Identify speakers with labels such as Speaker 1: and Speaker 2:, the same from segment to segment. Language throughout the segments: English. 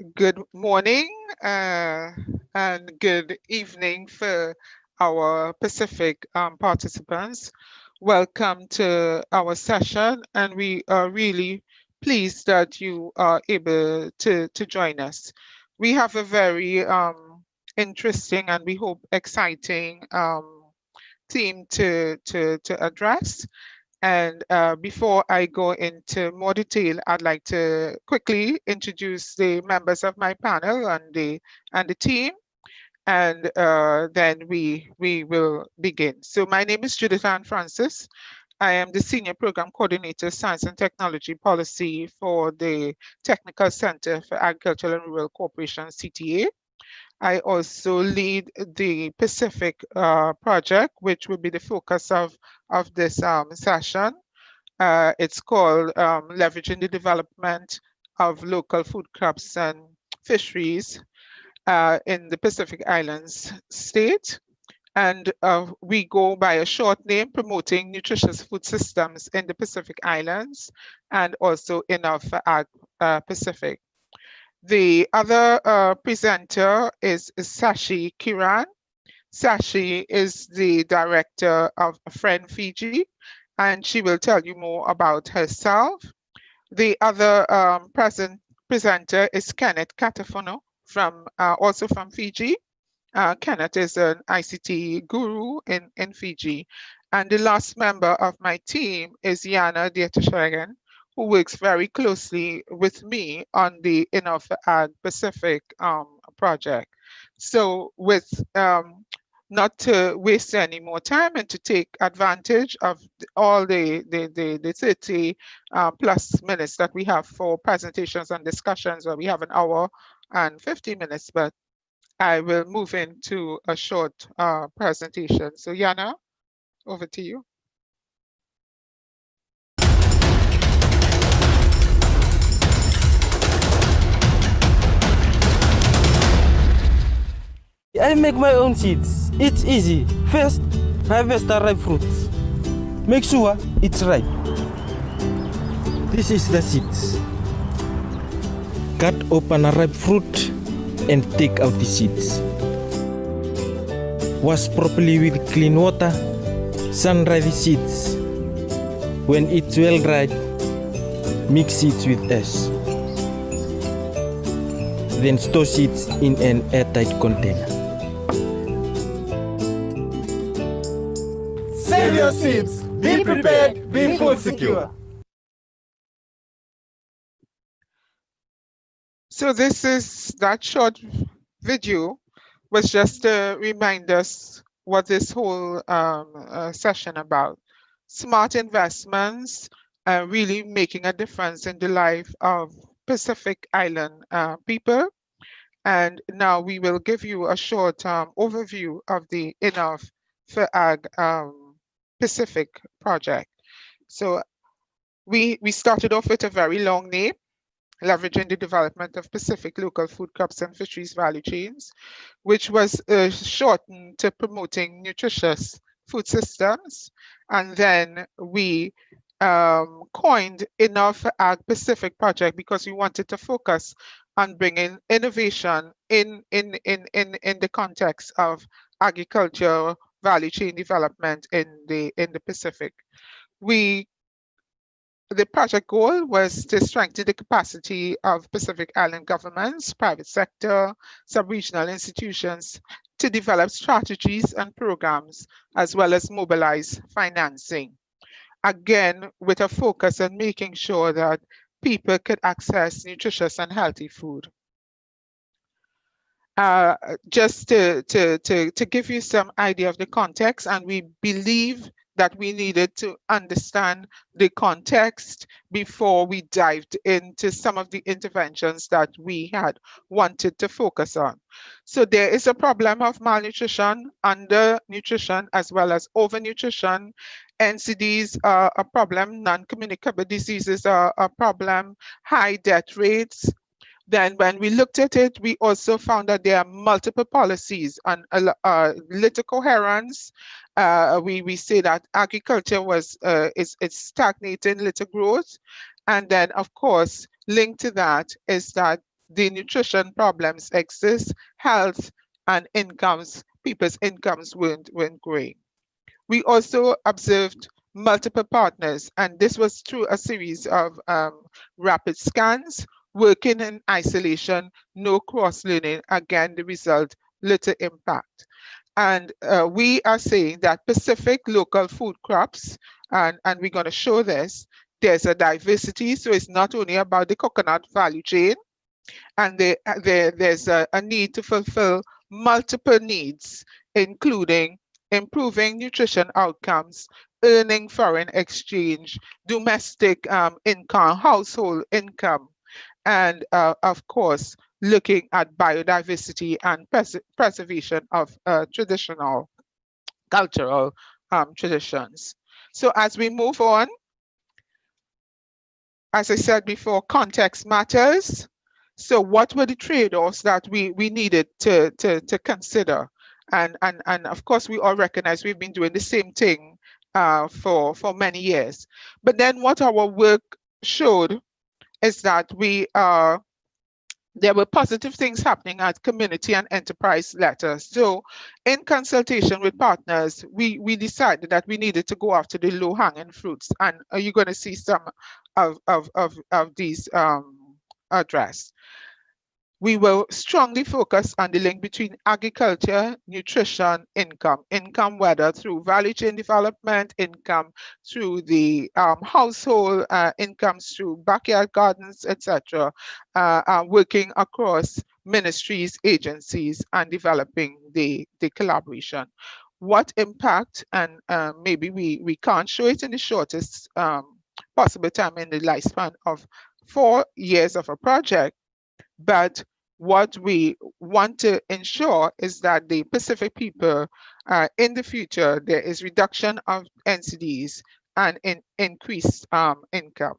Speaker 1: Good morning and good evening for our Pacific participants. Welcome to our session, and we are really pleased that you are able to join us. We have a very interesting and we hope exciting theme to address. And before I go into more detail, I'd like to quickly introduce the members of my panel and the team, and then we will begin. So my name is Judith Ann Francis. I am the Senior Program Coordinator, Science and Technology Policy for the Technical Center for Agricultural and Rural Cooperation, CTA. I also lead the Pacific project, which will be the focus of this session. It's called Leveraging the Development of Local Food Crops and Fisheries in the Pacific Islands state. And we go by a short name, Promoting Nutritious Food Systems in the Pacific Islands and also enough for Ag Pacific. The other presenter is Sashi Kiran. Sashi is the director of Friend Fiji, and she will tell you more about herself. The other presenter is Kenneth Catafono, also from Fiji. Kenneth is an ICT guru in Fiji. And the last member of my team is Yana Dietashagan, who works very closely with me on the Enough Ag Pacific project. So with not to waste any more time and to take advantage of all the 30 plus minutes that we have for presentations and discussions, where we have an hour and 50 minutes, but I will move into a short presentation. So Yana, over to you.
Speaker 2: I make my own seeds. It's easy. First, harvest the ripe fruits. Make sure it's ripe. This is the seeds. Cut open a ripe fruit and take out the seeds. Wash properly with clean water. Sun-dry the seeds. When it's well dried, mix seeds with ash. Then store seeds in an airtight container.
Speaker 3: Save your seeds. Be prepared. Be food secure.
Speaker 1: So this is that short video was just to remind us what this whole session about. Smart investments, really making a difference in the life of Pacific Island people. And now we will give you a short overview of the Enough for Ag Pacific project. So we started off with a very long name, Leveraging the Development of Pacific Local Food Crops and Fisheries Value Chains, which was shortened to Promoting Nutritious Food Systems. And then we coined Enough Ag Pacific project because we wanted to focus on bringing innovation in the context of agriculture value chain development in the Pacific. The project goal was to strengthen the capacity of Pacific Island governments, private sector, sub-regional institutions to develop strategies and programs, as well as mobilize financing. Again, with a focus on making sure that people could access nutritious and healthy food. Just to give you some idea of the context, and we believe that we needed to understand the context before we dived into some of the interventions that we had wanted to focus on. So there is a problem of malnutrition, undernutrition, as well as overnutrition. NCDs are a problem, non-communicable diseases are a problem, high death rates. Then when we looked at it, we also found that there are multiple policies on little coherence. We say that agriculture is stagnating, little growth. And then of course, linked to that is that the nutrition problems exist, health and incomes, people's incomes weren't growing. We also observed multiple partners, and this was through a series of rapid scans, working in isolation, no cross-learning. Again, the result, little impact. And we are saying that Pacific local food crops, and we're going to show this, there's a diversity. So it's not only about the coconut value chain, and there's a need to fulfill multiple needs, including improving nutrition outcomes, earning foreign exchange, domestic income, household income, and of course, looking at biodiversity and preservation of traditional cultural traditions. So as we move on, as I said before, context matters. So what were the trade-offs that we needed to consider? And of course, we all recognize we've been doing the same thing for many years. But then what our work showed is that there were positive things happening at community and enterprise letters. So in consultation with partners, we decided that we needed to go after the low-hanging fruits. And you're going to see some of these addressed. We will strongly focus on the link between agriculture, nutrition, income, whether through value chain development, income through the household, incomes through backyard gardens, etc., working across ministries, agencies, and developing the collaboration. What impact, and maybe we can't show it in the shortest possible time in the lifespan of 4 years of a project, but what we want to ensure is that the Pacific people, in the future, there is reduction of NCDs and increased income.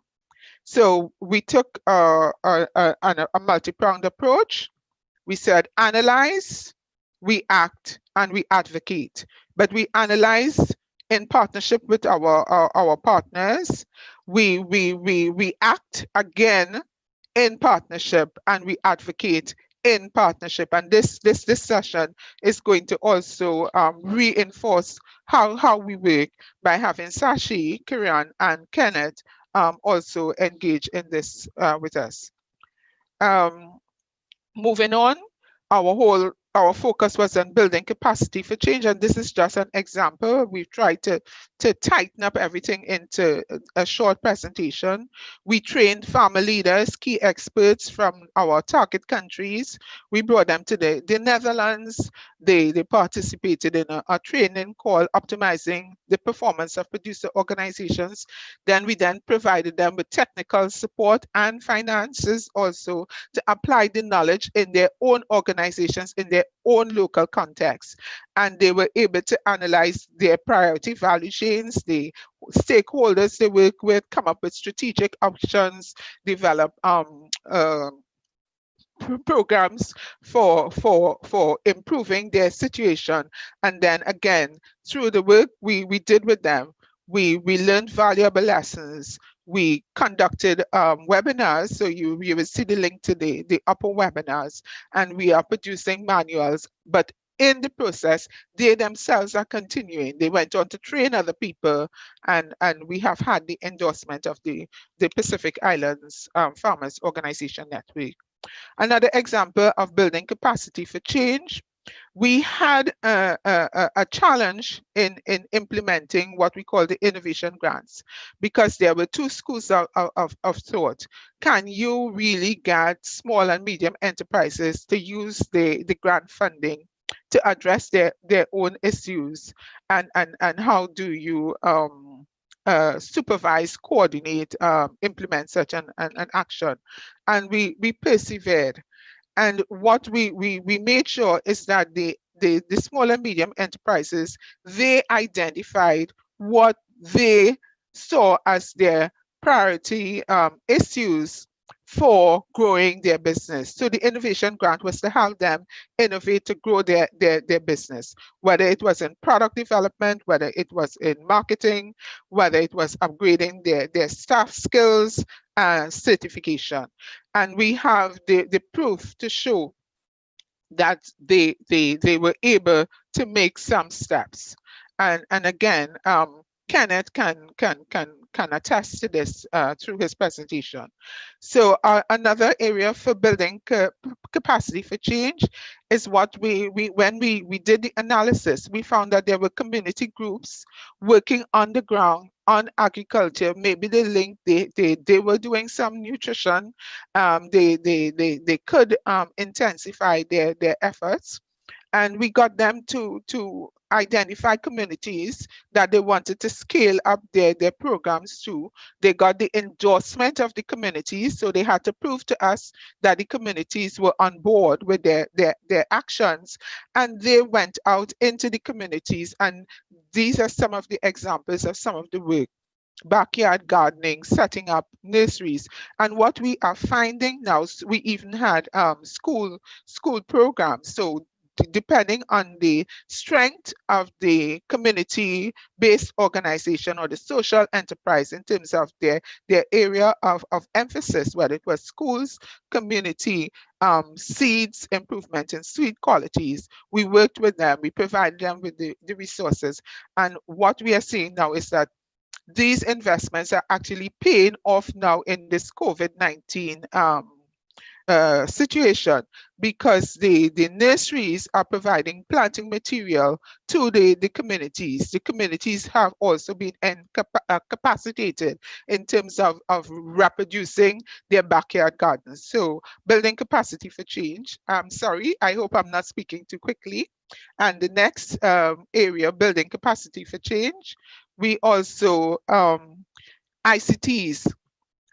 Speaker 1: So we took a multi-pronged approach. We said analyze, we act, and we advocate. But we analyze in partnership with our partners. We act again in partnership, and we advocate in partnership. And this session is going to also reinforce how we work by having Sashi, Kiran, and Kenneth also engage in this with us. Moving on, our focus was on building capacity for change, and this is just an example. We've tried to tighten up everything into a short presentation. We trained farmer leaders, key experts from our target countries. We brought them to the Netherlands. They participated in a training called Optimizing the Performance of Producer Organizations. Then we provided them with technical support and finances also to apply the knowledge in their own organizations, in their own local context. And they were able to analyze their priority value chains, the stakeholders they work with, come up with strategic options, develop programs for improving their situation. And then again, through the work we did with them, we learned valuable lessons. We conducted webinars, so you will see the link to the upper webinars, and we are producing manuals. But in the process, they themselves are continuing. They went on to train other people, and we have had the endorsement of the Pacific Islands Farmers Organization Network. Another example of building capacity for change, we had a challenge in implementing what we call the innovation grants, because there were two schools of thought. Can you really get small and medium enterprises to use the grant funding to address their own issues? And how do you supervise, coordinate, implement such an action? And we persevered. And what we made sure is that the small and medium enterprises, they identified what they saw as their priority issues for growing their business. So the innovation grant was to help them innovate to grow their business, whether it was in product development, whether it was in marketing, whether it was upgrading their staff skills and certification. And we have the proof to show that they were able to make some steps. And again, Kenneth can attest to this through his presentation. So another area for building capacity for change is what when we did the analysis, we found that there were community groups working on the ground on agriculture. Maybe they were doing some nutrition. They could intensify their efforts, and we got them to identify communities that they wanted to scale up their programs to. They got the endorsement of the communities, so they had to prove to us that the communities were on board with their actions, and they went out into the communities, and these are some of the examples of some of the work: backyard gardening, setting up nurseries. And what we are finding now, we even had school programs. So depending on the strength of the community-based organization or the social enterprise in terms of their area of emphasis, whether it was schools, community, seeds, improvement in seed qualities, we worked with them, we provided them with the resources. And what we are seeing now is that these investments are actually paying off now in this COVID-19 situation, because the nurseries are providing planting material to the communities. The communities have also been capacitated in terms of reproducing their backyard gardens. So building capacity for change. I'm sorry, I hope I'm not speaking too quickly. And the next area, building capacity for change, we also, ICTs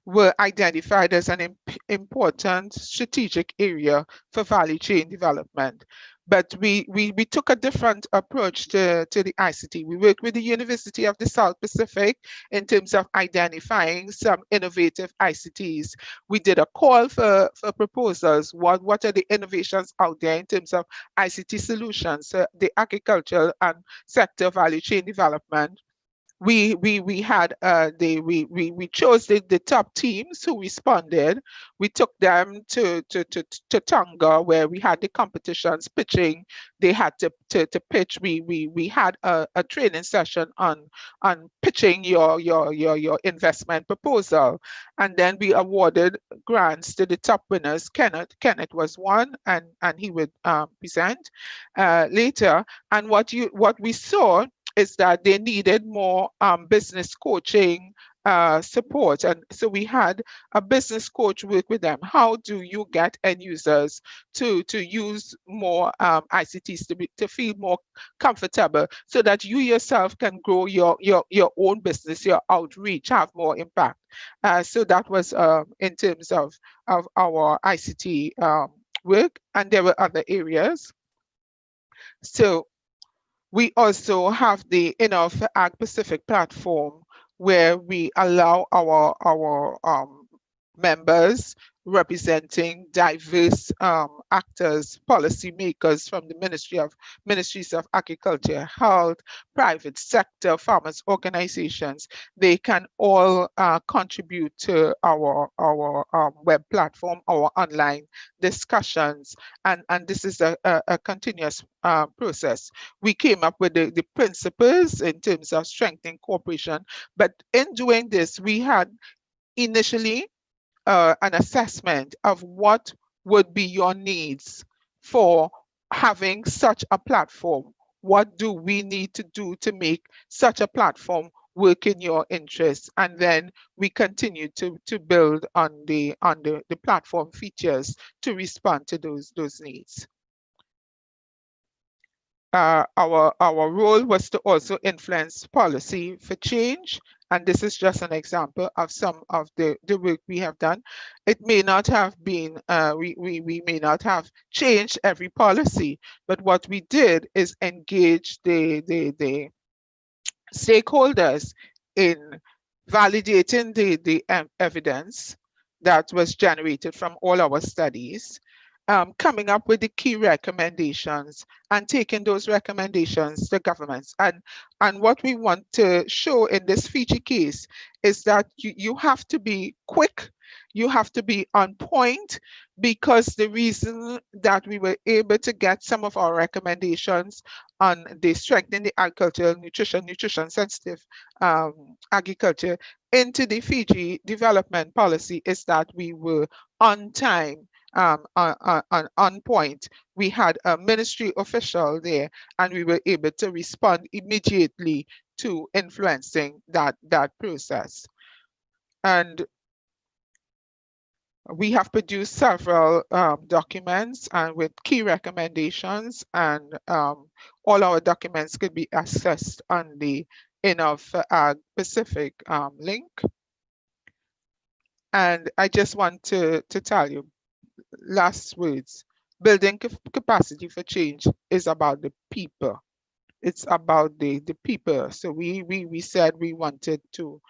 Speaker 1: were identified as an important strategic area for value chain development. But we took a different approach to the ICT. We worked with the University of the South Pacific in terms of identifying some innovative ICTs. We did a call for proposals. What are the innovations out there in terms of ICT solutions, the agricultural and sector value chain development? We had we chose the top teams who responded. We took them to Tonga, where we had the competitions pitching. They had to pitch. We had a training session on pitching your investment proposal, and then we awarded grants to the top winners. Kenneth was one, and he would present later. And what we saw is that they needed more business coaching support. And so we had a business coach work with them. How do you get end users to use more ICTs, to feel more comfortable, so that you yourself can grow your own business, your outreach, have more impact? So that was in terms of our ICT work, and there were other areas. So we also have the Enough Ag Pacific platform, where we allow our members representing diverse actors, policymakers from the Ministries of Agriculture, Health, private sector, farmers organizations. They can all contribute to our web platform, our online discussions, and this is a continuous process. We came up with the principles in terms of strengthening cooperation, but in doing this, we had initially an assessment of what would be your needs for having such a platform. What do we need to do to make such a platform work in your interests? And then we continue to build on the platform features to respond to those needs. Our role was to also influence policy for change, and this is just an example of some of the work we have done. It may not have been, we may not have changed every policy, but what we did is engage the stakeholders in validating the evidence, that was generated from all our studies, coming up with the key recommendations and taking those recommendations to governments. And what we want to show in this Fiji case is that you have to be quick, you have to be on point, because the reason that we were able to get some of our recommendations on the strengthening the agricultural nutrition sensitive agriculture into the Fiji development policy is that we were on time, on point. We had a ministry official there, and we were able to respond immediately to influencing that process. And we have produced several documents and with key recommendations, and all our documents could be accessed on the Innov Pacific link. And I just want to tell you, last words, building capacity for change is about the people. It's about the people. So we said we wanted to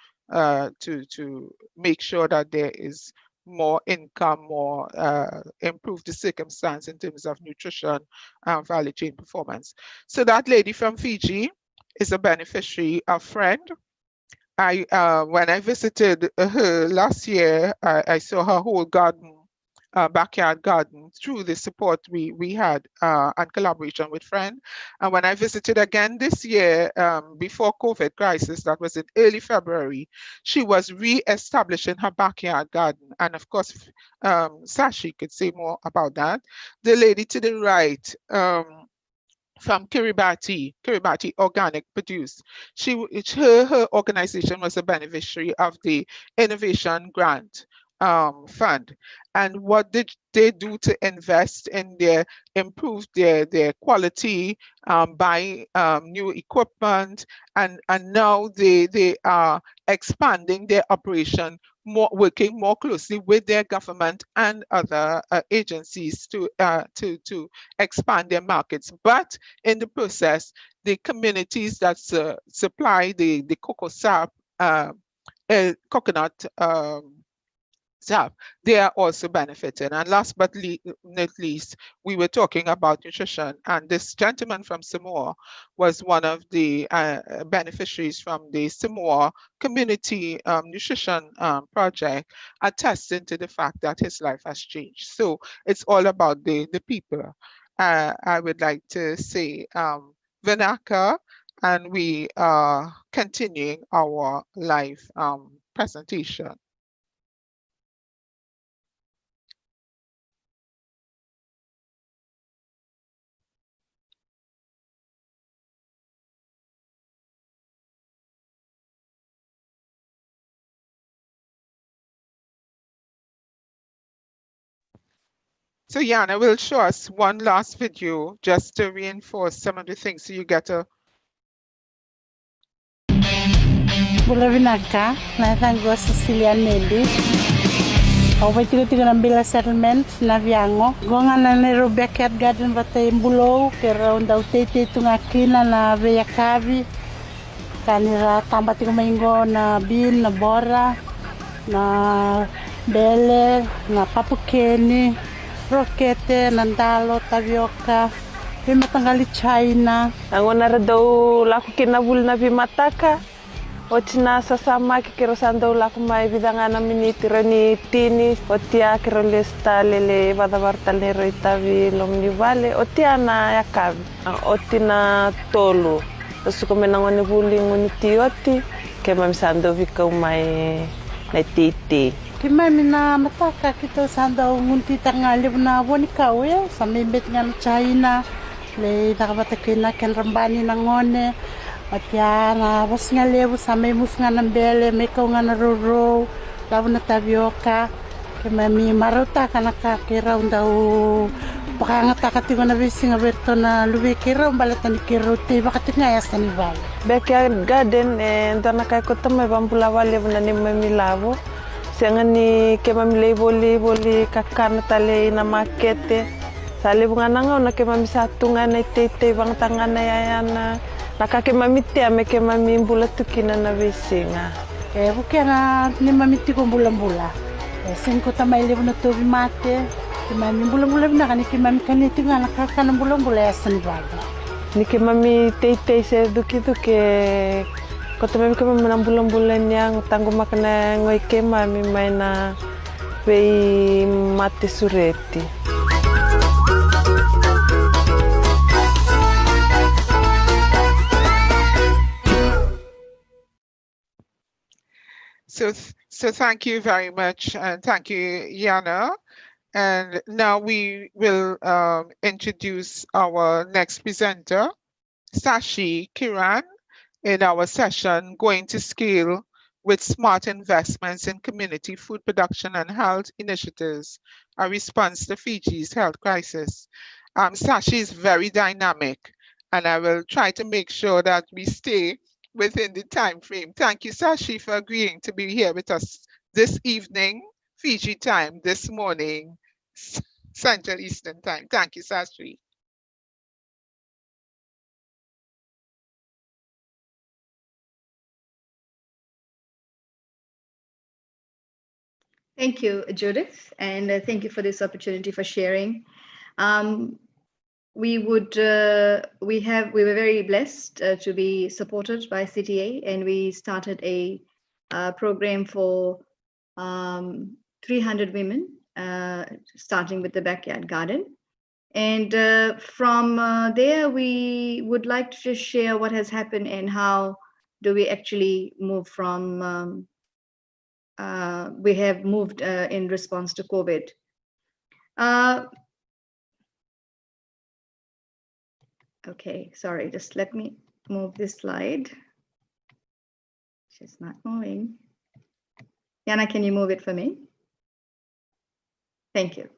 Speaker 1: make sure that there is more income, more improve the circumstance in terms of nutrition and value chain performance. So that lady from Fiji is a beneficiary, a friend. When I visited her last year, I saw her whole garden, backyard garden, through the support we had and collaboration with friends. And when I visited again this year, before COVID crisis, that was in early February, she was re-establishing her backyard garden. And of course, Sashi could say more about that. The lady to the right, from Kiribati Organic Produce. Her organization was a beneficiary of the Innovation Grant Fund. And what did they do to invest in improve their quality, buy new equipment, and now they are expanding their operation, working more closely with their government and other agencies to expand their markets. But in the process, the communities that supply the cocoa sap, coconut sap, they are also benefited. And last but not least, we were talking about nutrition, and this gentleman from Samoa was one of the beneficiaries from the Samoa Community Nutrition Project, attesting to the fact that his life has changed. So it's all about the people. I would like to say Vinaka, and we are continuing our live presentation. So Yana will show us one last video just to reinforce some of the things so you get a...
Speaker 4: Bulavinaka, natango Cecilia Nelly. Over Tiganambila settlement, Naviango, Gongana Nero backyard garden batay bulo, kera unda utete tungakina na veyakavi, kanira tambati kumaingo na bin, na bora, na bele, na papukeni, rokete, nandalo, tavioka, pimatangali China.
Speaker 5: Angona daw laku kinabul na bimataka. Otina sasama kikiro sando laku mai vidangana miniti roni tini otia kiro lesta lele vadavartal nero itavi lomni vale otia na yakavi otina tolu suko menangoni buli ngoni tioti ke mam sando vika umai na titi
Speaker 4: Kima mina mataka kito sando ngunti tangali na bonika we sa membet ngan China le nakabatakina ken rambani nangone Atia na was nga levo sa may mus nga ng bele, may kaw nga naruro, lavo na tavioka, kaya mami maruta ka nakakiraw daw, baka nga takati ko na bisi nga berto na luwi kiraw, balatan ni kirote, baka tingayas na ni Val.
Speaker 5: Backyard garden, ito na kaya ko ito may pampulawa levo na ni mami lavo, siya nga ni kaya mami levo-levo kakana tali na makete, sa levo nga na nga, kaya mami satu nga na itete, bang tanga na yayana, nakake mamiti ameke mami mbula tukina na besinga.
Speaker 4: Bukan na ni mamiti ko bulan-bula. Singko tamay levo na tobi mate. Kimami bulan-bulan na kani kimami kaniti nga nakakana bulan-bulan asan baga.
Speaker 5: Ni ke mami tei se duki ko tamay ko mami bulan-bulan yang tanggo makana ngoi ke mami mai na wei mate sureti.
Speaker 1: So thank you very much, and thank you, Yana. And now we will introduce our next presenter, Sashi Kiran, in our session, Going to Scale with Smart Investments in Community Food Production and Health Initiatives, a response to Fiji's health crisis. Sashi is very dynamic, and I will try to make sure that we stay within the time frame. Thank you, Sashi, for agreeing to be here with us this evening, Fiji time, this morning, Central Eastern time. Thank you, Sashi.
Speaker 6: Thank you, Judith, and thank you for this opportunity for sharing. We were very blessed to be supported by CTA, and we started a program for 300 women, starting with the backyard garden. And from there, we would like to just share what has happened and how do we actually move from we have moved in response to COVID. Okay, sorry, just let me move this slide. She's not moving. Yana, can you move it for me? Thank you.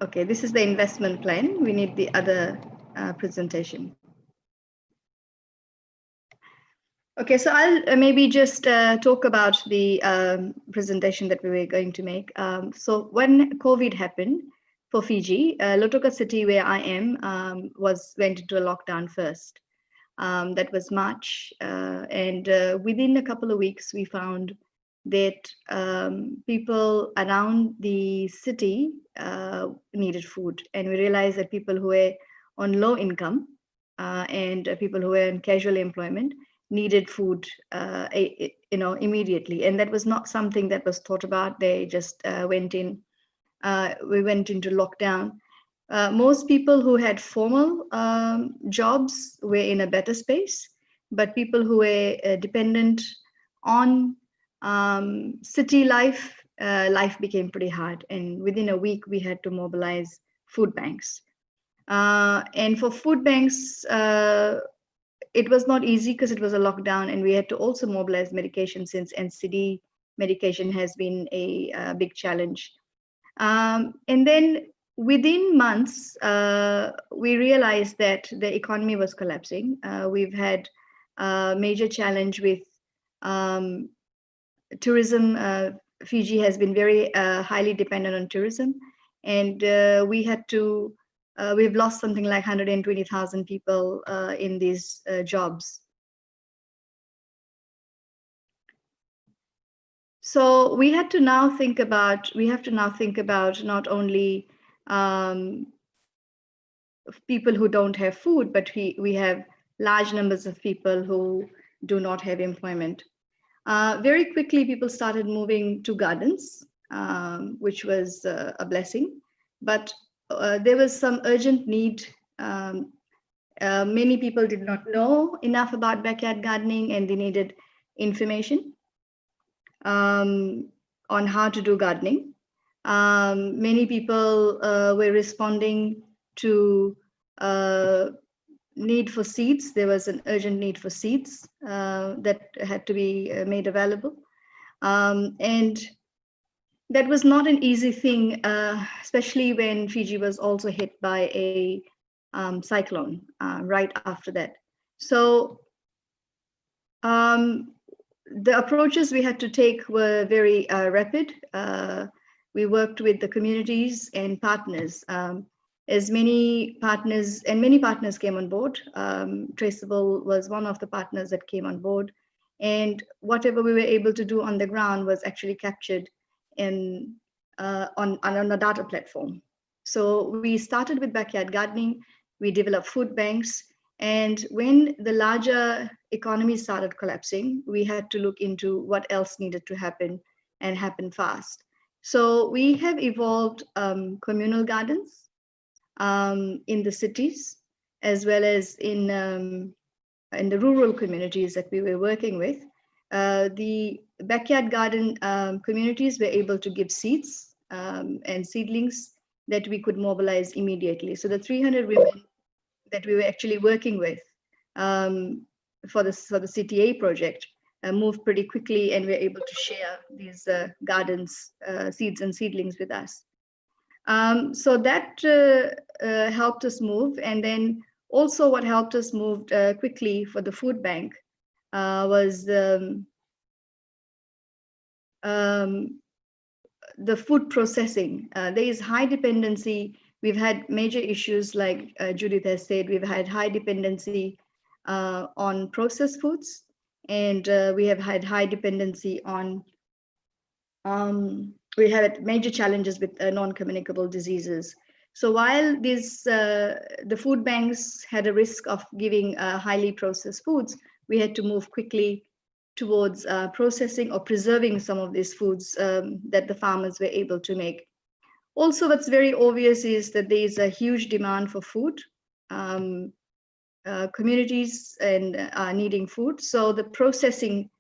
Speaker 6: Okay, this is the investment plan. We need the other presentation. Okay, so I'll maybe just talk about the presentation that we were going to make. So when COVID happened for Fiji, Lautoka City, where I am, went into a lockdown first. That was March, and within a couple of weeks, we found that people around the city needed food, and we realized that people who were on low income and people who were in casual employment needed food, immediately, and that was not something that was thought about. They just went in. We went into lockdown. Most people who had formal jobs were in a better space, but people who were dependent on city life, life became pretty hard. And within a week, we had to mobilize food banks. And for food banks, it was not easy because it was a lockdown, and we had to also mobilize medication since NCD medication has been a big challenge. And then within months, we realized that the economy was collapsing. We've had a major challenge with tourism. Fiji has been very highly dependent on tourism, and we've lost something like 120,000 people in these jobs. So we have to now think about not only people who don't have food, but we have large numbers of people who do not have employment. Very quickly, people started moving to gardens, which was a blessing, but there was some urgent need. Many people did not know enough about backyard gardening, and they needed information on how to do gardening. Many people were responding to need for seeds. There was an urgent need for seeds that had to be made available. And that was not an easy thing, especially when Fiji was also hit by a cyclone right after that. So the approaches we had to take were very rapid. We worked with the communities and partners. As many partners came on board. TraSeable was one of the partners that came on board, And whatever we were able to do on the ground was actually captured in on a data platform. So we started with backyard gardening, we developed food banks, and when the larger economy started collapsing, we had to look into what else needed to happen and happen fast. So we have evolved communal gardens in the cities, as well as in the rural communities that we were working with. The backyard garden communities were able to give seeds and seedlings that we could mobilize immediately. So the 300 women that we were actually working with for the CTA project moved pretty quickly, and were able to share these gardens, seeds and seedlings with us. So that helped us move. And then also what helped us move quickly for the food bank was the food processing. There is high dependency. We've had major issues, like Judith has said. We've had high dependency on processed foods, and we have had high dependency on we had major challenges with non-communicable diseases. So while the food banks had a risk of giving highly processed foods, we had to move quickly towards processing or preserving some of these foods that the farmers were able to make. Also, what's very obvious is that there is a huge demand for food. Communities are needing food. So the processing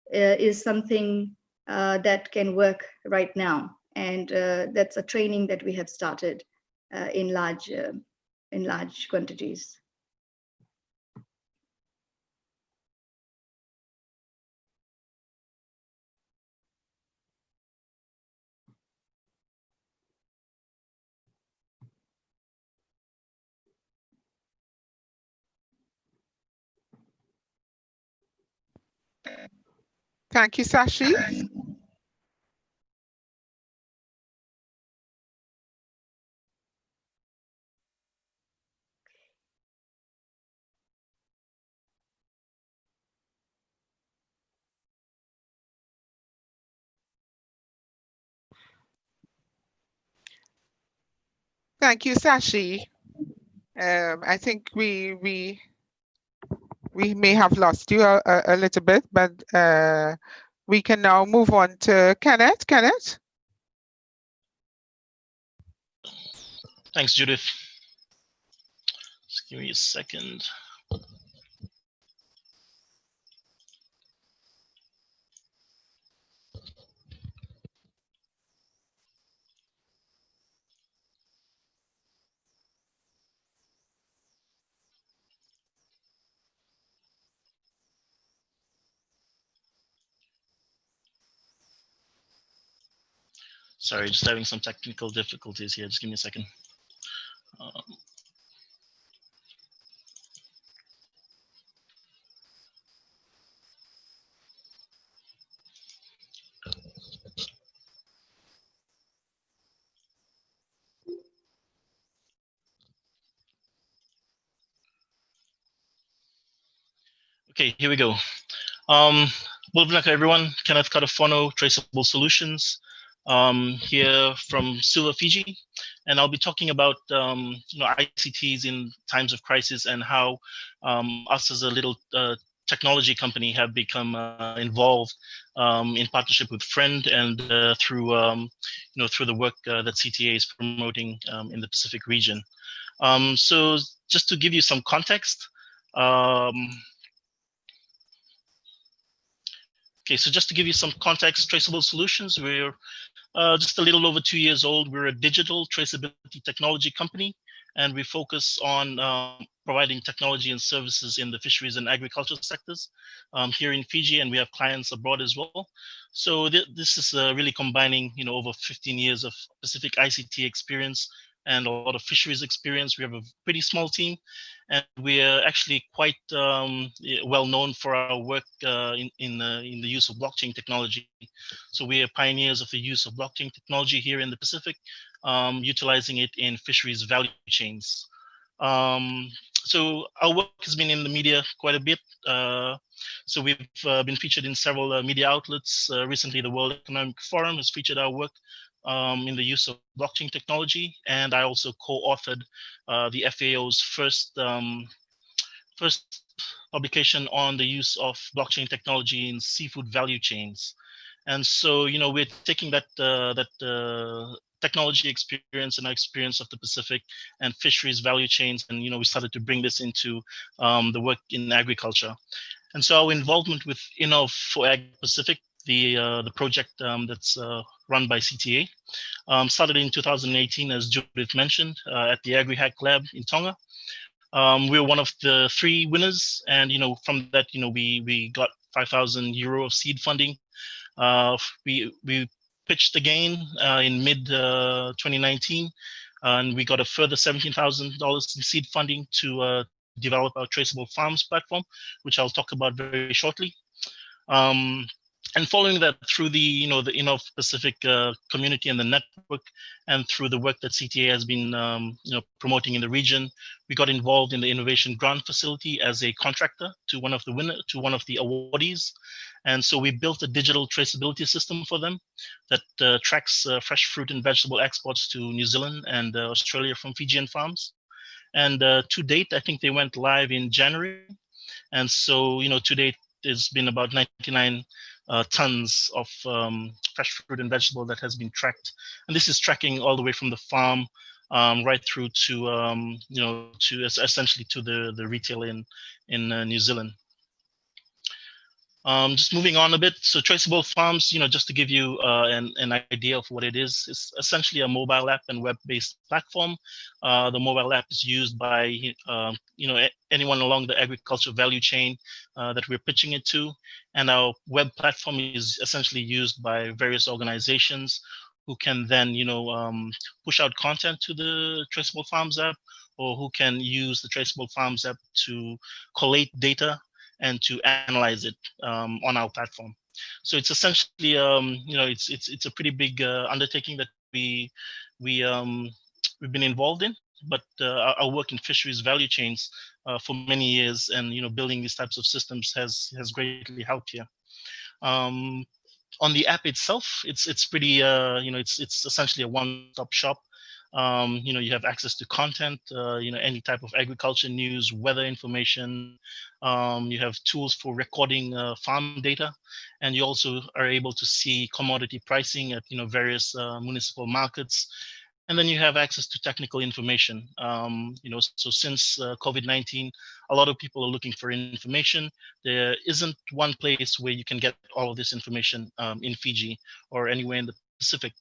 Speaker 6: is something that can work right now. And that's a training that we have started in large quantities.
Speaker 1: Thank you, Sashi. Thank you, Sashi. I think we may have lost you a little bit, but we can now move on to Kenneth. Kenneth?
Speaker 7: Thanks, Judith. Just give me a second. Sorry, just having some technical difficulties here. Just give me a second. Okay, here we go. Welcome back, everyone. Kenneth Catafono, TraSeable Solutions, here from Sula, Fiji, and I'll be talking about ICTs in times of crisis and how us as a little technology company have become involved in partnership with Friend and through through the work that CTA is promoting in the Pacific region. So just to give you some context. Okay, so just to give you some context, TraSeable Solutions, we're just a little over 2 years old. We're a digital traceability technology company, and we focus on providing technology and services in the fisheries and agriculture sectors here in Fiji, and we have clients abroad as well. So this is really combining, over 15 years of Pacific ICT experience and a lot of fisheries experience. We have a pretty small team, and we are actually quite well known for our work in the use of blockchain technology. So we are pioneers of the use of blockchain technology here in the Pacific, utilizing it in fisheries value chains. So our work has been in the media quite a bit. So we've been featured in several media outlets. Recently, the World Economic Forum has featured our work in the use of blockchain technology, and I also co-authored the FAO's first publication on the use of blockchain technology in seafood value chains. And so, we're taking that technology experience and our experience of the Pacific and fisheries value chains, and we started to bring this into the work in agriculture. And so, our involvement with Innov for Ag Pacific, the project that's run by CTA, started in 2018, as Judith mentioned, at the AgriHack Lab in Tonga. We were one of the 3 winners, and from that, we got €5,000 of seed funding. We pitched again in mid 2019, and we got a further $17,000 in seed funding to develop our TraSeable Farms platform, which I'll talk about very shortly. And following that, through the the Innov Pacific community and the network, and through the work that CTA has been promoting in the region, we got involved in the innovation grant facility as a contractor to one of the awardees. And so we built a digital traceability system for them that tracks fresh fruit and vegetable exports to New Zealand and Australia from Fijian farms. And to date, I think they went live in January. And so, to date, there's been about 99 tons of fresh fruit and vegetable that has been tracked. And this is tracking all the way from the farm right through to, to essentially to the retail in New Zealand. Just moving on a bit. So TraSeable Farms, just to give you an idea of what it is, it's essentially a mobile app and web-based platform. The mobile app is used by anyone along the agriculture value chain that we're pitching it to, and our web platform is essentially used by various organizations who can then push out content to the TraSeable Farms app, or who can use the TraSeable Farms app to collate data and to analyze it on our platform. So it's essentially, it's a pretty big undertaking that we've been involved in. But our work in fisheries value chains for many years, and building these types of systems has greatly helped here. On the app itself, it's pretty, it's essentially a one-stop shop. You have access to content, any type of agriculture news, weather information. You have tools for recording farm data, and you also are able to see commodity pricing at various municipal markets. And then you have access to technical information. So since COVID-19, a lot of people are looking for information. There isn't one place where you can get all of this information in Fiji or anywhere in the Pacific.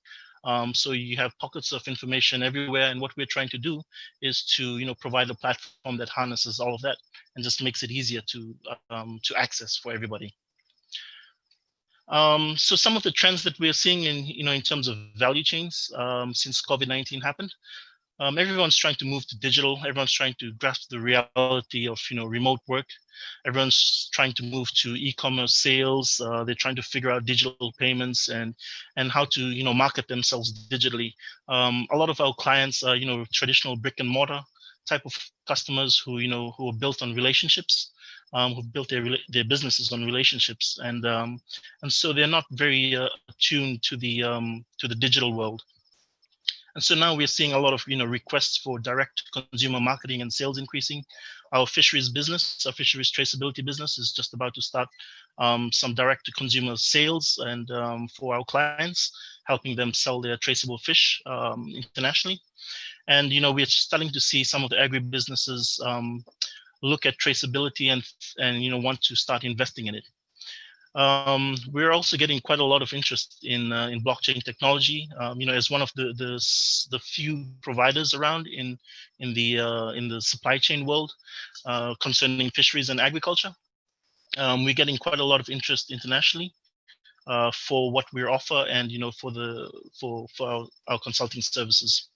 Speaker 7: So you have pockets of information everywhere, and what we're trying to do is to provide a platform that harnesses all of that and just makes it easier to access for everybody. So some of the trends that we're seeing in terms of value chains since COVID-19 happened. Everyone's trying to move to digital. Everyone's trying to grasp the reality of remote work. Everyone's trying to move to e-commerce sales. They're trying to figure out digital payments and how to market themselves digitally. A lot of our clients are traditional brick and mortar type of customers who are built on relationships, who've built their businesses on relationships, and so they're not very attuned to the digital world. And so now we're seeing a lot of requests for direct consumer marketing and sales increasing. Our fisheries business, our fisheries traceability business, is just about to start some direct to consumer sales and for our clients, helping them sell their traceable fish internationally. And we're starting to see some of the agribusinesses look at traceability and want to start investing in it. We're also getting quite a lot of interest in blockchain technology. As one of the few providers around in the supply chain world concerning fisheries and agriculture, we're getting quite a lot of interest internationally for what we offer, and for our consulting services.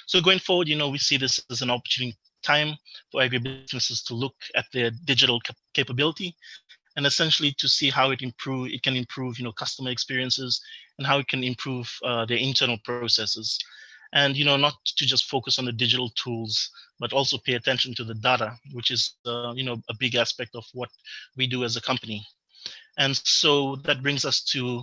Speaker 7: So going forward, we see this as an opportunity time for agribusinesses to look at their digital capability, and essentially to see how it can improve customer experiences, and how it can improve their internal processes. and not to just focus on the digital tools, but also pay attention to the data, which is a big aspect of what we do as a company. And so that brings us to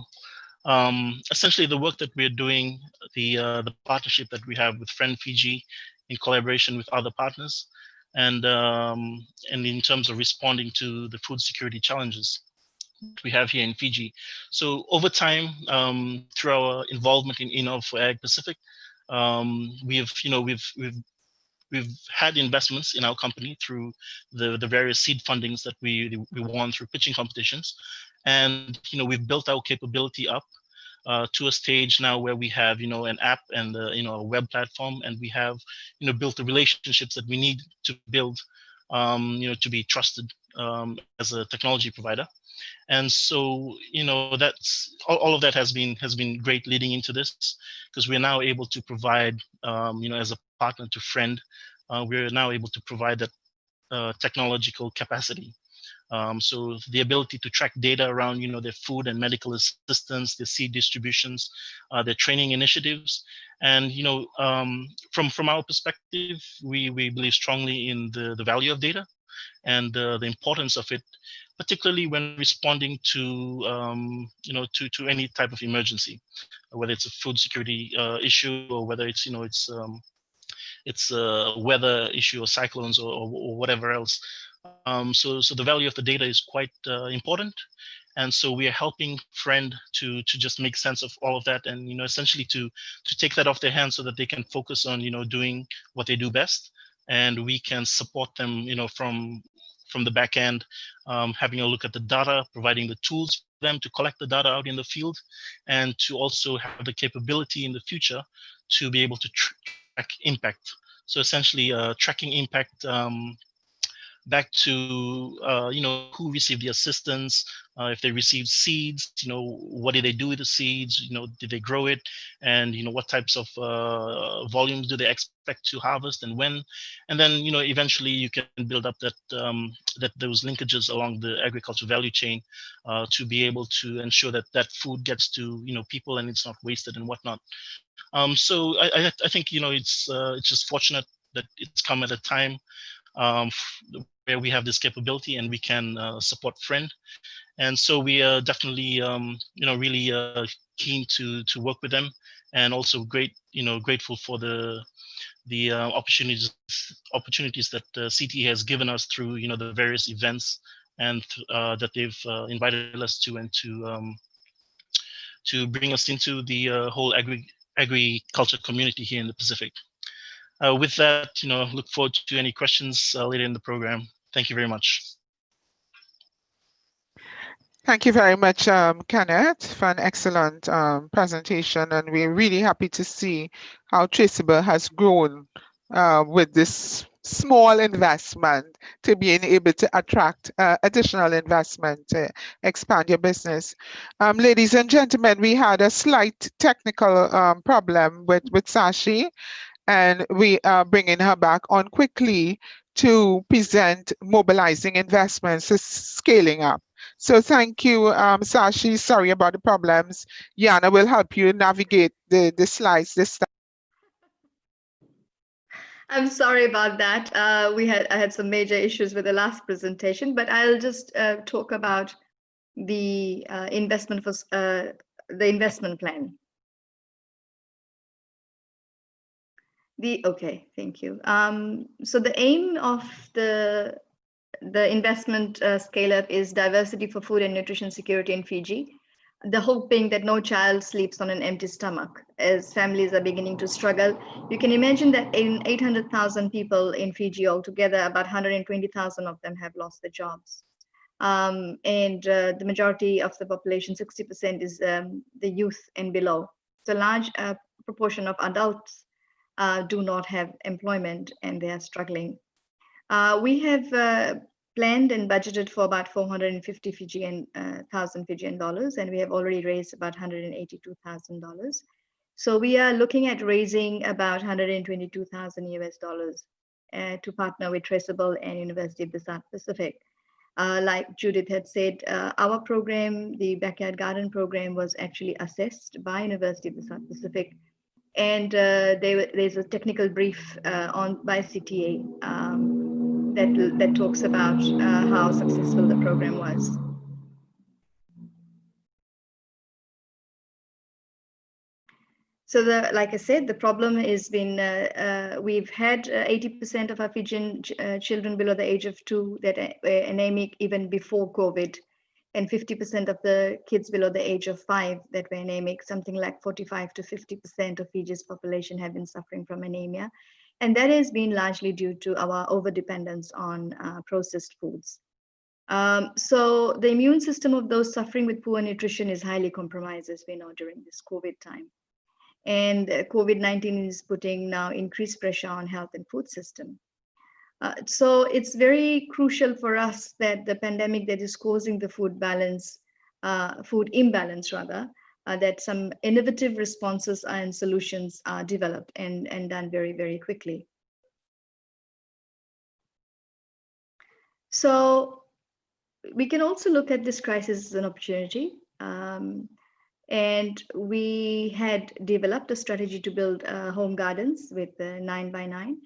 Speaker 7: essentially the work that we're doing, the partnership that we have with Friend Fiji in collaboration with other partners, and in terms of responding to the food security challenges that we have here in Fiji. So over time, through our involvement in Innov for Ag Pacific, we've had investments in our company through the various seed fundings that we won through pitching competitions, and we've built our capability up to a stage now where we have an app and a web platform, and we have built the relationships that we need to build to be trusted as a technology provider. And so that's all of that has been great leading into this, because we're now able to provide as a partner to Friend, we're now able to provide that technological capacity. So the ability to track data around, their food and medical assistance, their seed distributions, their training initiatives, and from our perspective, we believe strongly in the value of data and the importance of it, particularly when responding to to any type of emergency, whether it's a food security issue, or whether it's a weather issue or cyclones or whatever else. So the value of the data is quite important, and so we are helping Friend to just make sense of all of that, and essentially to take that off their hands so that they can focus on doing what they do best, and we can support them from the back end, having a look at the data, providing the tools for them to collect the data out in the field, and to also have the capability in the future to be able to track impact. So essentially tracking impact back to who received the assistance, if they received seeds, what did they do with the seeds, did they grow it, and what types of volumes do they expect to harvest and when, and then eventually you can build up that those linkages along the agriculture value chain to be able to ensure that that food gets to people and it's not wasted and whatnot. So I think it's just fortunate that it's come at a time where we have this capability and we can support Friend. And so we are definitely really keen to work with them, and also grateful for the opportunities that CT has given us through the various events and that they've invited us to, and to bring us into the whole agriculture community here in the Pacific. With that, look forward to any questions later in the program. Thank you very much.
Speaker 1: Thank you very much, Kenneth, for an excellent presentation. And we're really happy to see how TraSeable has grown with this small investment to being able to attract additional investment to expand your business. Ladies and gentlemen, we had a slight technical problem with Sashi, and we are bringing her back on quickly to present mobilizing investments, scaling up. So thank you, Sashi. Sorry about the problems. Yana will help you navigate the slides this time.
Speaker 6: I'm sorry about that. I had some major issues with the last presentation, but I'll just talk about the investment plan. Okay, thank you. So the aim of the investment scale-up is diversity for food and nutrition security in Fiji. The hope being that no child sleeps on an empty stomach as families are beginning to struggle. You can imagine that in 800,000 people in Fiji altogether, about 120,000 of them have lost their jobs. And the majority of the population, 60%, is the youth and below. So a large proportion of adults do not have employment and they are struggling. We have planned and budgeted for about 450,000 Fijian dollars, and we have already raised about $182,000. So we are looking at raising about 122,000 US dollars to partner with TraSeable and University of the South Pacific. Like Judith had said, our program, the Backyard Garden program, was actually assessed by University of the South Pacific And there's a technical brief by CTA that talks about how successful the program was. So like I said, the problem has been, we've had 80% of our Fijian children below the age of 2 that were anemic even before COVID, and 50% of the kids below the age of 5 that were anemic. Something like 45 to 50% of Fiji's population have been suffering from anemia. And that has been largely due to our overdependence on processed foods. So the immune system of those suffering with poor nutrition is highly compromised, as we know, during this COVID time. And COVID-19 is putting now increased pressure on health and food system. So it's very crucial for us that the pandemic that is causing the food imbalance rather, that some innovative responses and solutions are developed and done very, very quickly. So we can also look at this crisis as an opportunity. And we had developed a strategy to build home gardens with 9x9.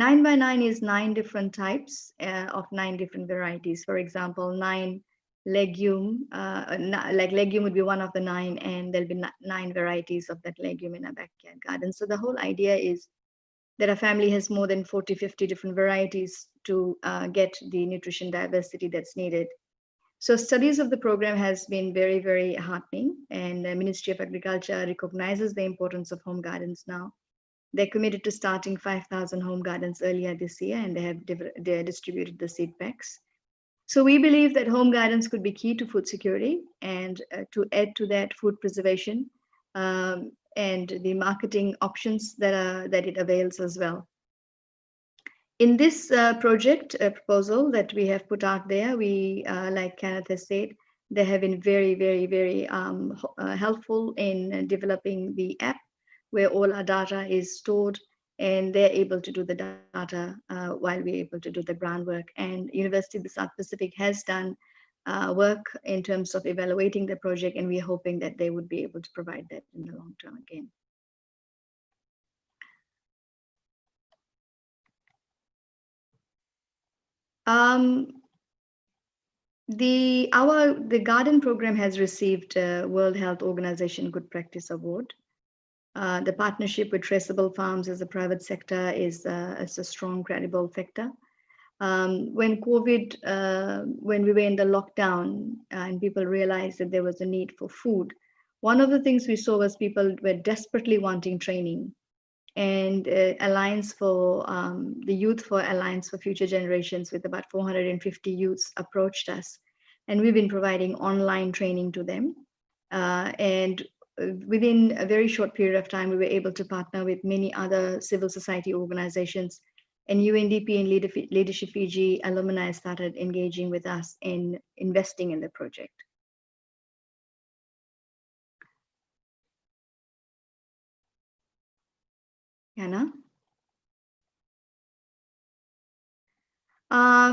Speaker 6: 9x9 is 9 different types of 9 different varieties. For example, 9 legume, like legume would be one of the 9, and there'll be 9 varieties of that legume in a backyard garden. So the whole idea is that a family has more than 40, 50 different varieties to get the nutrition diversity that's needed. So studies of the program has been very, very heartening, and the Ministry of Agriculture recognizes the importance of home gardens now. They're committed to starting 5,000 home gardens earlier this year, and they distributed the seed packs. So we believe that home gardens could be key to food security, and to add to that food preservation and the marketing options that it avails as well. In this project proposal that we have put out there, we, like Kenneth has said, they have been very, very, very helpful in developing the app where all our data is stored, and they're able to do the data while we're able to do the groundwork. And University of the South Pacific has done work in terms of evaluating the project, and we're hoping that they would be able to provide that in the long term again. The garden program has received World Health Organization Good Practice Award. The partnership with TraSeable Farms as a private sector is a strong, credible factor. When we were in the lockdown and people realized that there was a need for food, one of the things we saw was people were desperately wanting training. And Alliance for the Youth for Alliance for Future Generations, with about 450 youths, approached us, and we've been providing online training to them. And within a very short period of time, we were able to partner with many other civil society organizations, and UNDP and Leadership Fiji alumni started engaging with us in investing in the project. Anna?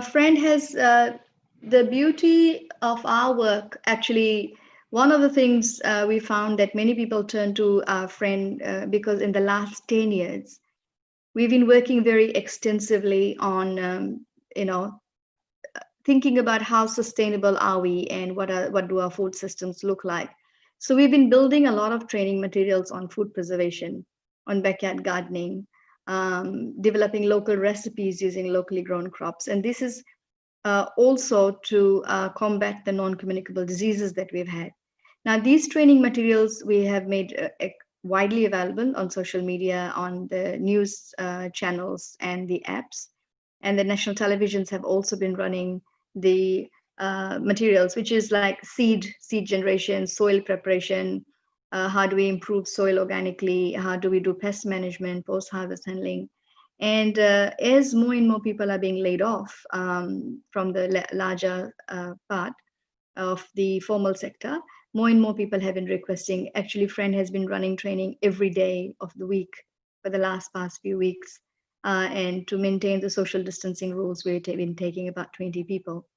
Speaker 6: Friend has the beauty of our work. Actually, one of the things we found that many people turn to our Friend because in the last 10 years, we've been working very extensively on, thinking about how sustainable are we and what do our food systems look like. So we've been building a lot of training materials on food preservation, on backyard gardening, developing local recipes using locally grown crops. And this is also to combat the non-communicable diseases that we've had. Now, these training materials we have made widely available on social media, on the news channels and the apps. And the national televisions have also been running the materials, which is like seed generation, soil preparation, how do we improve soil organically, how do we do pest management, post-harvest handling. And as more and more people are being laid off from the larger part of the formal sector, more and more people have been requesting. Actually, Friend has been running training every day of the week for the past few weeks. And to maintain the social distancing rules, we've been taking about 20 people.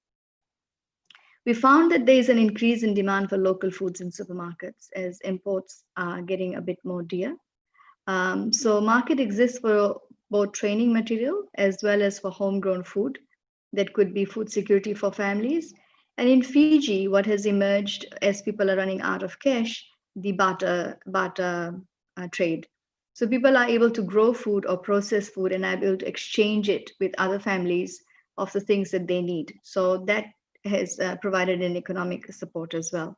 Speaker 6: We found that there is an increase in demand for local foods in supermarkets as imports are getting a bit more dear. So market exists for both training material as well as for homegrown food that could be food security for families. And in Fiji, what has emerged as people are running out of cash, the barter trade. So people are able to grow food or process food and are able to exchange it with other families of the things that they need. So that has provided an economic support as well.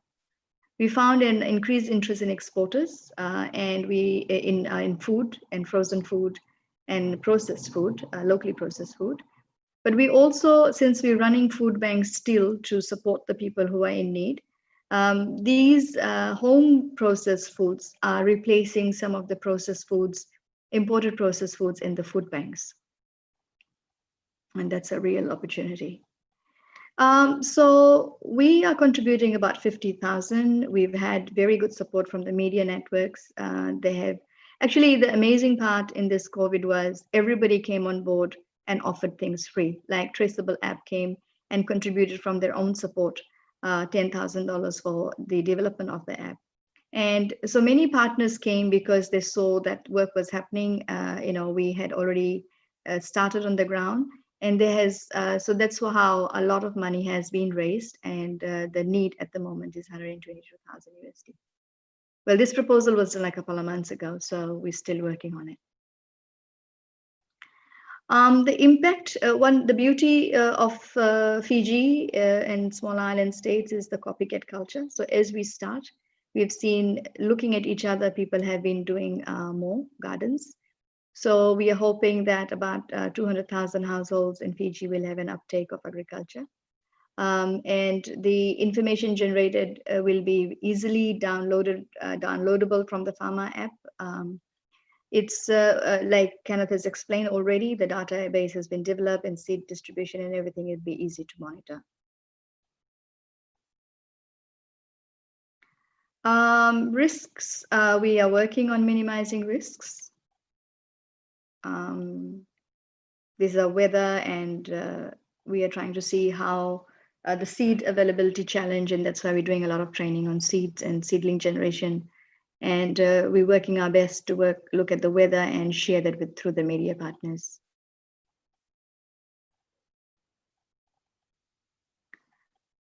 Speaker 6: We found an increased interest in exporters and in food and frozen food and processed food, locally processed food. But we also, since we're running food banks still to support the people who are in need, these home processed foods are replacing some of the processed foods, imported processed foods in the food banks. And that's a real opportunity. So we are contributing about 50,000. We've had very good support from the media networks. They have actually, the amazing part in this COVID was everybody came on board and offered things free. Like TraSeable app came and contributed from their own support, $10,000 for the development of the app. And so many partners came because they saw that work was happening. We had already started on the ground. And there has, so that's how a lot of money has been raised, and the need at the moment is 122,000 USD. Well, this proposal was done like a couple of months ago, so we're still working on it. The impact, the beauty of Fiji and small island states is the copycat culture. So as we start, we've seen, looking at each other, people have been doing more gardens. So we are hoping that about 200,000 households in Fiji will have an uptake of agriculture. And the information generated will be easily downloadable from the Farmer app. It's like Kenneth has explained already, the database has been developed and seed distribution and everything will be easy to monitor. Risks, we are working on minimizing risks. These are weather, and we are trying to see how the seed availability challenge, and that's why we're doing a lot of training on seeds and seedling generation. And we're working our best to look at the weather and share that through the media partners.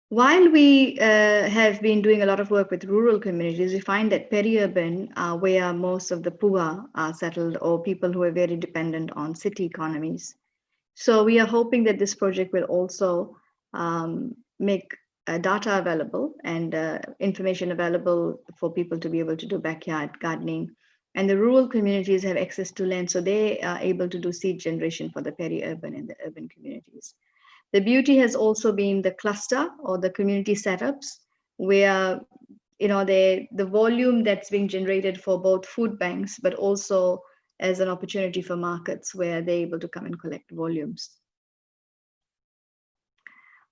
Speaker 6: While we have been doing a lot of work with rural communities, we find that peri-urban, where most of the poor are settled, or people who are very dependent on city economies. So we are hoping that this project will also make data available and information available for people to be able to do backyard gardening. And the rural communities have access to land, so they are able to do seed generation for the peri-urban and the urban communities. The beauty has also been the cluster or the community setups, where the volume that's being generated for both food banks, but also as an opportunity for markets where they're able to come and collect volumes.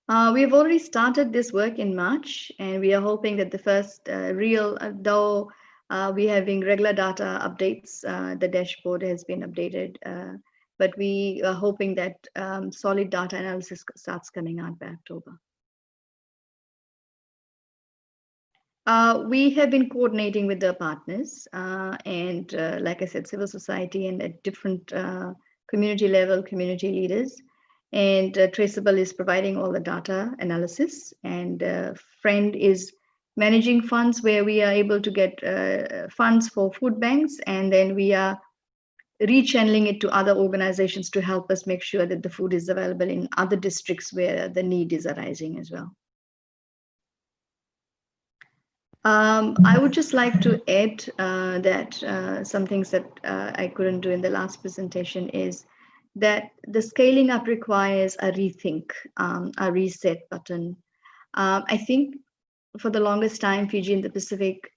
Speaker 6: We have already started this work in March, and we are hoping that the first though we're having regular data updates, the dashboard has been updated, but we are hoping that solid data analysis starts coming out by October. We have been coordinating with the partners and like I said, civil society and at different community level, community leaders. And TraSeable is providing all the data analysis, and Friend is managing funds where we are able to get funds for food banks, and then we are rechanneling it to other organizations to help us make sure that the food is available in other districts where the need is arising as well. I would just like to add that some things that I couldn't do in the last presentation is that the scaling up requires a rethink, a reset button. I think for the longest time, Fiji and the Pacific,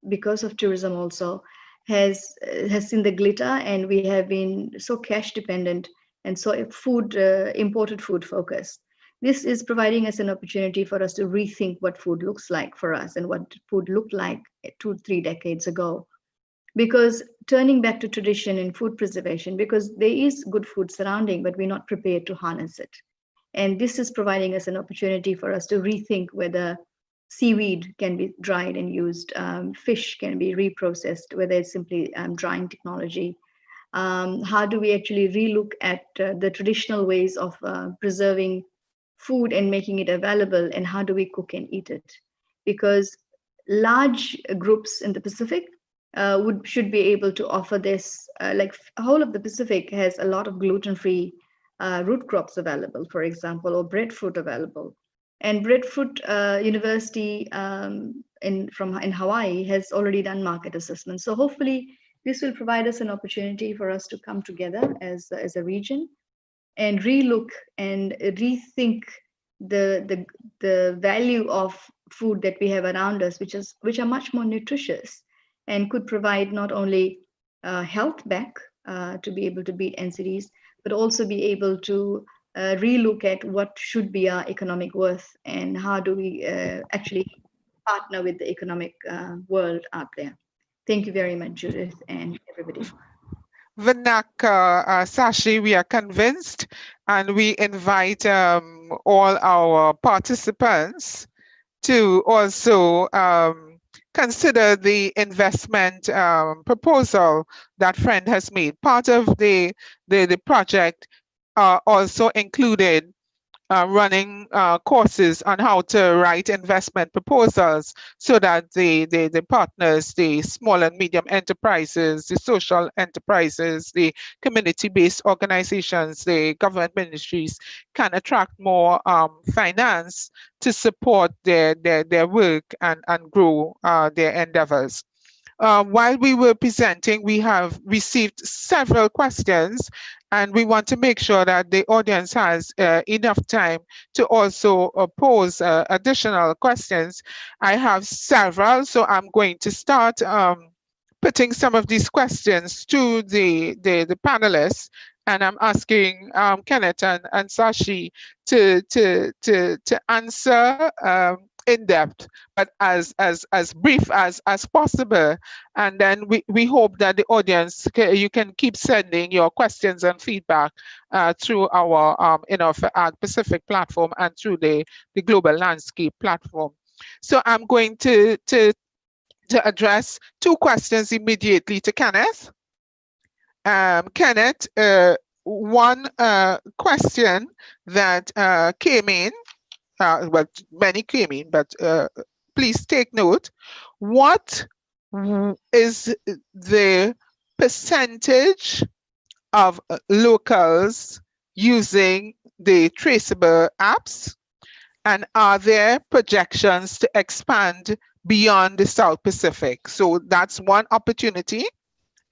Speaker 6: because of tourism also, has seen the glitter, and we have been so cash dependent and so imported food focused. This is providing us an opportunity for us to rethink what food looks like for us and what food looked like 2-3 decades ago. Because turning back to tradition in food preservation, because there is good food surrounding, but we're not prepared to harness it. And this is providing us an opportunity for us to rethink whether seaweed can be dried and used. Fish can be reprocessed, whether it's simply drying technology. How do we actually relook at the traditional ways of preserving food and making it available, and how do we cook and eat it? Because large groups in the Pacific should be able to offer this. Like whole of the Pacific has a lot of gluten-free root crops available, for example, or breadfruit available. And Breadfruit University in Hawaii has already done market assessments. So hopefully this will provide us an opportunity for us to come together as a region and relook and rethink the value of food that we have around us, which are much more nutritious and could provide not only health back to be able to beat NCDs, but also be able to relook at what should be our economic worth and how do we actually partner with the economic world out there. Thank you very much, Judith, and everybody.
Speaker 1: Vinaka, Sashi, we are convinced, and we invite all our participants to also consider the investment proposal that Friend has made. Part of the project also included running courses on how to write investment proposals so that the partners, the small and medium enterprises, the social enterprises, the community-based organizations, the government ministries can attract more finance to support their work and grow their endeavors. While we were presenting, we have received several questions, and we want to make sure that the audience has enough time to also pose additional questions. I have several, so I'm going to start putting some of these questions to the panelists, and I'm asking Kenneth and Sashi to answer in depth, but as brief as possible. And then we hope that the audience, you can keep sending your questions and feedback through our for Ag Pacific platform and through the Global Landscape platform. So I'm going to address two questions immediately to Kenneth. Kenneth, one question that came in, well, many came in, but please take note. What is the percentage of locals using the TraSeable apps? And are there projections to expand beyond the South Pacific? So that's one opportunity.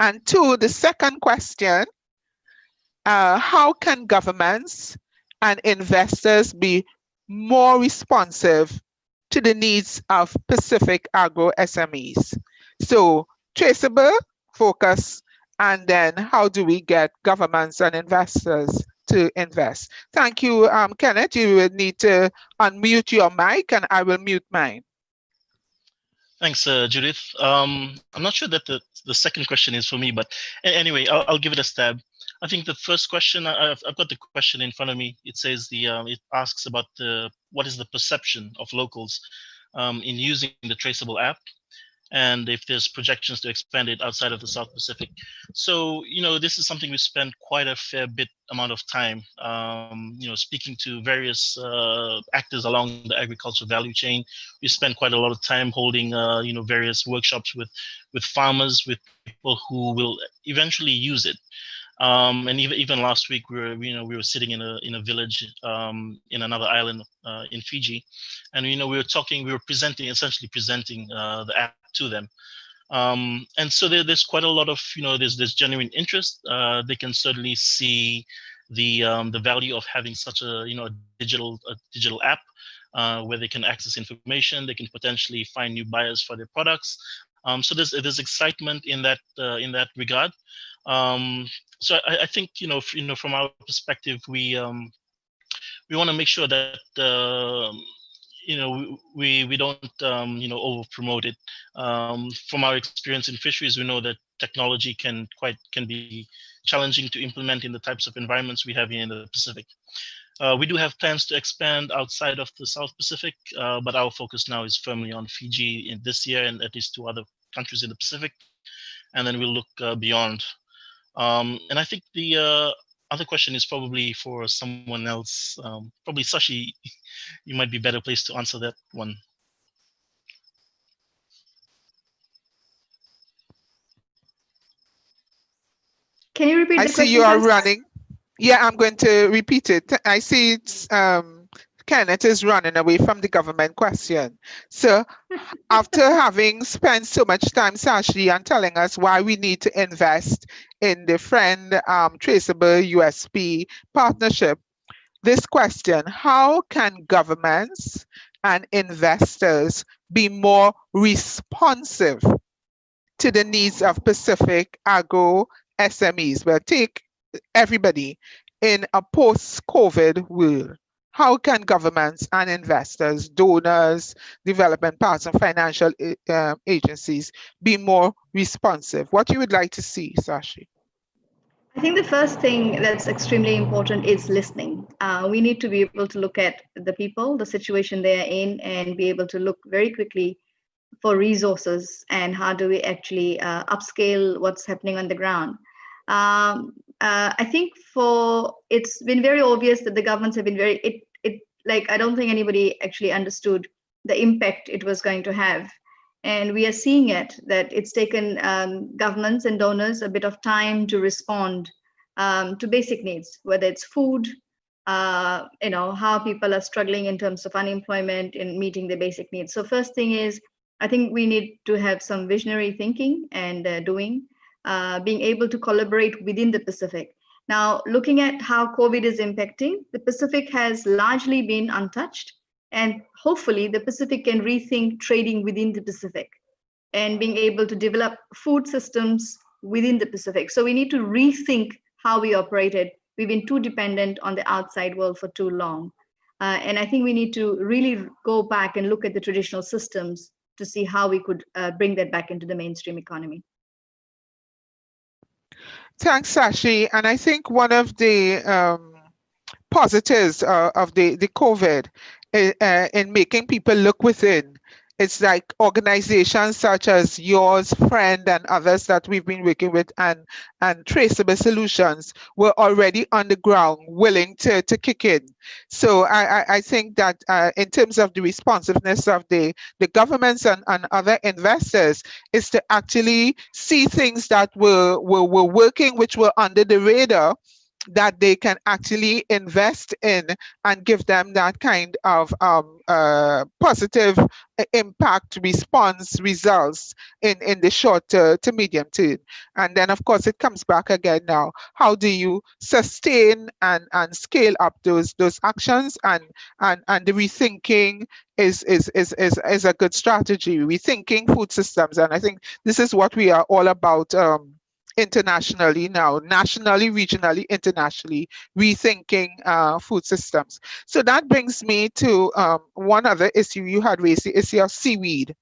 Speaker 1: And two, the second question, how can governments and investors be more responsive to the needs of Pacific agro SMEs? So TraSeable focus, and then how do we get governments and investors to invest? Thank you, Kenneth. You will need to unmute your mic and I will mute mine.
Speaker 7: Thanks, Judith. I'm not sure that the second question is for me, but anyway, I'll give it a stab. I think the first question, I've got the question in front of me. It says it asks about what is the perception of locals in using the TraSeable app, and if there's projections to expand it outside of the South Pacific. So, this is something we spend quite a fair bit amount of time, speaking to various actors along the agricultural value chain. We spend quite a lot of time holding, various workshops with farmers, with people who will eventually use it. And even last week, we were sitting in a village in another island in Fiji, and we were essentially presenting the app to them. And so there's quite a lot of there's genuine interest. They can certainly see the value of having such a a digital app where they can access information. They can potentially find new buyers for their products. So there's excitement in that regard. So I think from our perspective, we want to make sure that we don't over promote it. From our experience in fisheries, we know that technology can be challenging to implement in the types of environments we have here in the Pacific. We do have plans to expand outside of the South Pacific, but our focus now is firmly on Fiji in this year and at least 2 other countries in the Pacific, and then we'll look beyond. And I think the other question is probably for someone else. Probably Sashi, you might be better placed to answer that one.
Speaker 6: Can you repeat
Speaker 1: I
Speaker 6: the
Speaker 1: see
Speaker 6: question?
Speaker 1: you are
Speaker 6: first?
Speaker 1: running. Yeah, I'm going to repeat it. I see it's Kenneth is running away from the government question. So after having spent so much time, Sashi, and telling us why we need to invest in the friend TraSeable USP partnership, this question: how can governments and investors be more responsive to the needs of Pacific agro SMEs? Well, take everybody in a post-COVID world. How can governments and investors, donors, development partners, and financial agencies be more responsive? What you would like to see, Sashi?
Speaker 6: I think the first thing that's extremely important is listening. We need to be able to look at the people, the situation they are in, and be able to look very quickly for resources and how do we actually upscale what's happening on the ground. I think it's been very obvious that the governments have been like, I don't think anybody actually understood the impact it was going to have. And we are seeing it, that it's taken governments and donors a bit of time to respond to basic needs, whether it's food, how people are struggling in terms of unemployment and meeting the basic needs. So first thing is, I think we need to have some visionary thinking and being able to collaborate within the Pacific. Now, looking at how COVID is impacting, the Pacific has largely been untouched. And hopefully the Pacific can rethink trading within the Pacific and being able to develop food systems within the Pacific. So we need to rethink how we operated. We've been too dependent on the outside world for too long. And I think we need to really go back and look at the traditional systems to see how we could bring that back into the mainstream economy.
Speaker 1: Thanks, Sashi. And I think one of the positives of the COVID in making people look within. It's like organizations such as yours, Friend, and others that we've been working with, and TraSeable Solutions were already on the ground, willing to kick in. So I think that in terms of the responsiveness of the governments and other investors, is to actually see things that were working, which were under the radar, that they can actually invest in and give them that kind of positive impact response results in the short to medium term. And then of course it comes back again now, how do you sustain and scale up those actions, and the rethinking is a good strategy. Rethinking food systems, and I think this is what we are all about internationally now, nationally, regionally, internationally, rethinking food systems. So that brings me to one other issue you had raised, the issue of seaweed.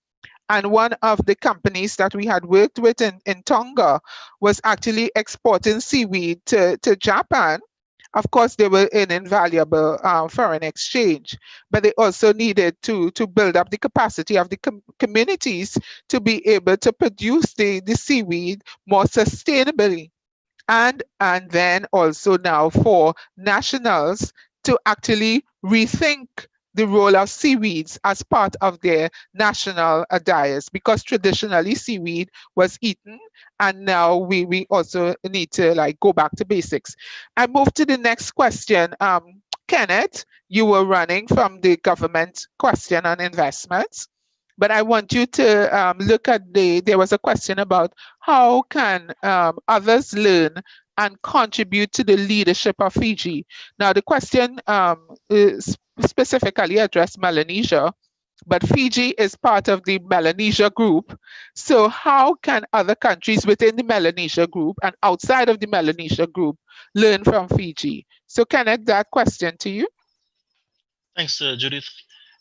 Speaker 1: And one of the companies that we had worked with in Tonga was actually exporting seaweed to Japan. Of course, they were in invaluable foreign exchange, but they also needed to build up the capacity of the communities to be able to produce the seaweed more sustainably. And then also now for nationals to actually rethink the role of seaweeds as part of their national diets, because traditionally seaweed was eaten, and now we also need to like go back to basics. I move to the next question. Kenneth, you were running from the government question on investments, but I want you to look at there was a question about how can others learn and contribute to the leadership of Fiji. Now, the question is specifically addressed Melanesia, but Fiji is part of the Melanesia group. So how can other countries within the Melanesia group and outside of the Melanesia group learn from Fiji? So Kenneth, that question to you.
Speaker 7: Thanks, Judith.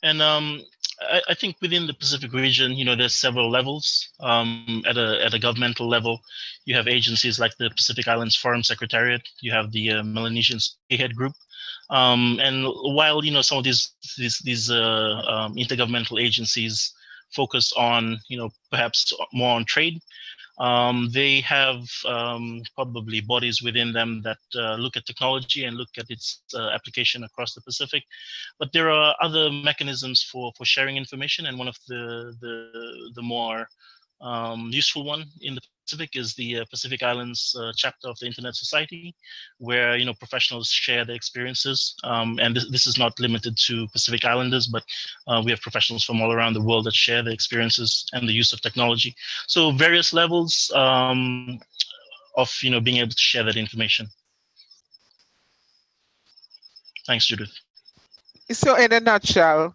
Speaker 7: And I think within the Pacific region, there's several levels. At a governmental level, you have agencies like the Pacific Islands Forum Secretariat. You have the Melanesian Spearhead Group. And while some of these intergovernmental agencies focus on perhaps more on trade, they have probably bodies within them that look at technology and look at its application across the Pacific. But there are other mechanisms for sharing information, and one of the more useful one in the Pacific is the Pacific Islands chapter of the Internet Society, where professionals share their experiences. And this is not limited to Pacific Islanders, but we have professionals from all around the world that share their experiences and the use of technology. So various levels of being able to share that information. Thanks, Judith.
Speaker 1: So in a nutshell,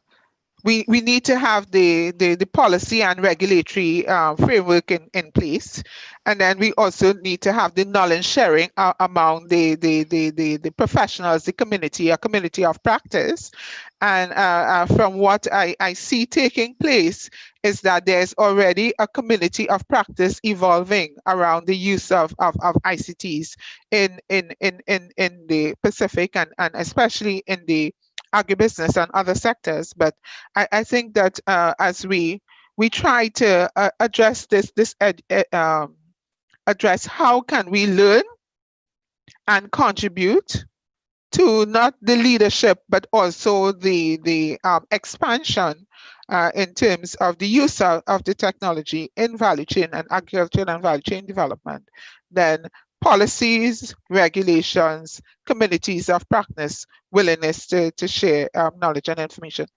Speaker 1: we need to have the policy and regulatory framework in place, and then we also need to have the knowledge sharing among the professionals, the community, a community of practice. And from what I see taking place is that there's already a community of practice evolving around the use of ICTs in the Pacific, and especially in the agribusiness and other sectors. But I think that as we try to address address how can we learn and contribute to not the leadership, but also the expansion in terms of the use of the technology in value chain and agriculture and value chain development, then policies, regulations, communities of practice, willingness to share knowledge and information.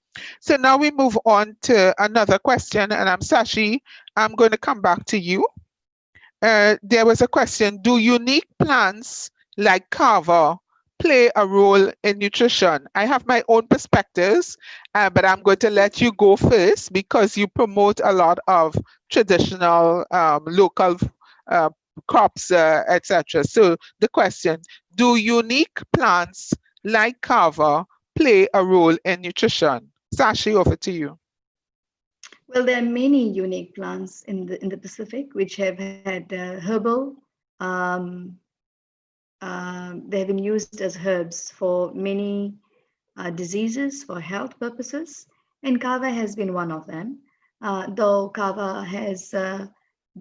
Speaker 1: So now we move on to another question, and Sashi, I'm going to come back to you. There was a question: do unique plants like kava play a role in nutrition? I have my own perspectives, but I'm going to let you go first because you promote a lot of traditional local crops, etc. So the question: do unique plants like kava play a role in nutrition? Sashi, over to you.
Speaker 6: Well, there are many unique plants in the Pacific which have had herbal. They have been used as herbs for many diseases, for health purposes, and kava has been one of them. Though kava has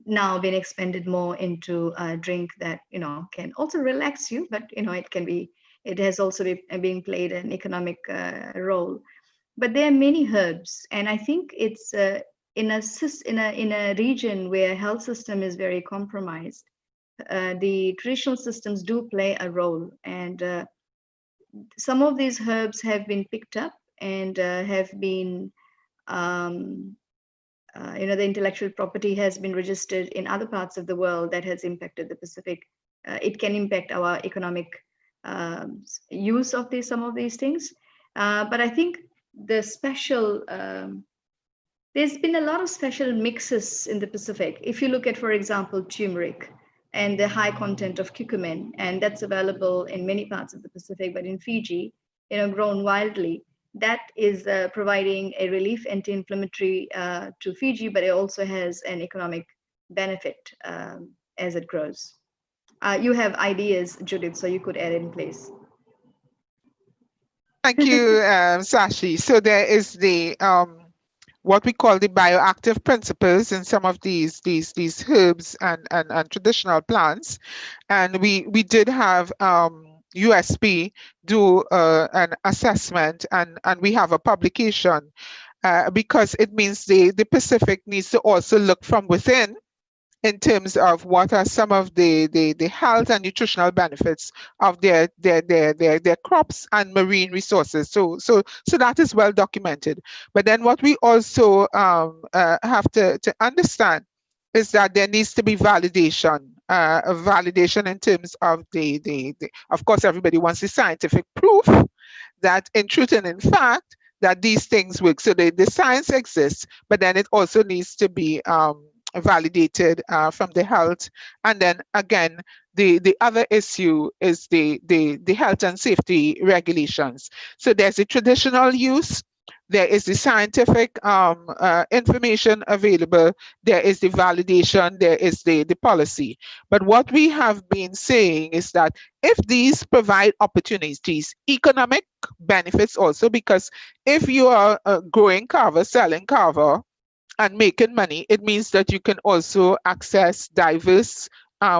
Speaker 6: now been expanded more into a drink that can also relax you, but it has also been played an economic role. But there are many herbs, and I think it's in a region where health system is very compromised. The traditional systems do play a role, and some of these herbs have been picked up and have been, the intellectual property has been registered in other parts of the world that has impacted the Pacific. It can impact our economic use of some of these things, but I think there's been a lot of special mixes in the Pacific. If you look at, for example, turmeric and the high content of curcumin, and that's available in many parts of the Pacific, but in Fiji, grown wildly, that is providing a relief anti-inflammatory to Fiji, but it also has an economic benefit as it grows. You have ideas, Judith, so you could add in place.
Speaker 1: Thank you, Sashi. So there is the what we call the bioactive principles in some of these herbs and traditional plants, and we did have USP do an assessment, and we have a publication because it means the Pacific needs to also look from within in terms of what are some of the health and nutritional benefits of their crops and marine resources. So that is well documented. But then what we also have to understand is that there needs to be validation, validation in terms of of course, everybody wants the scientific proof that in truth and in fact that these things work. So the science exists, but then it also needs to be validated from the health. And then again, the other issue is the health and safety regulations. So there's a traditional use, There is the scientific information available. There is the validation. There is the policy. But what we have been saying is that if these provide opportunities, economic benefits also, because if you are growing kava, selling kava, and making money, it means that you can also access diverse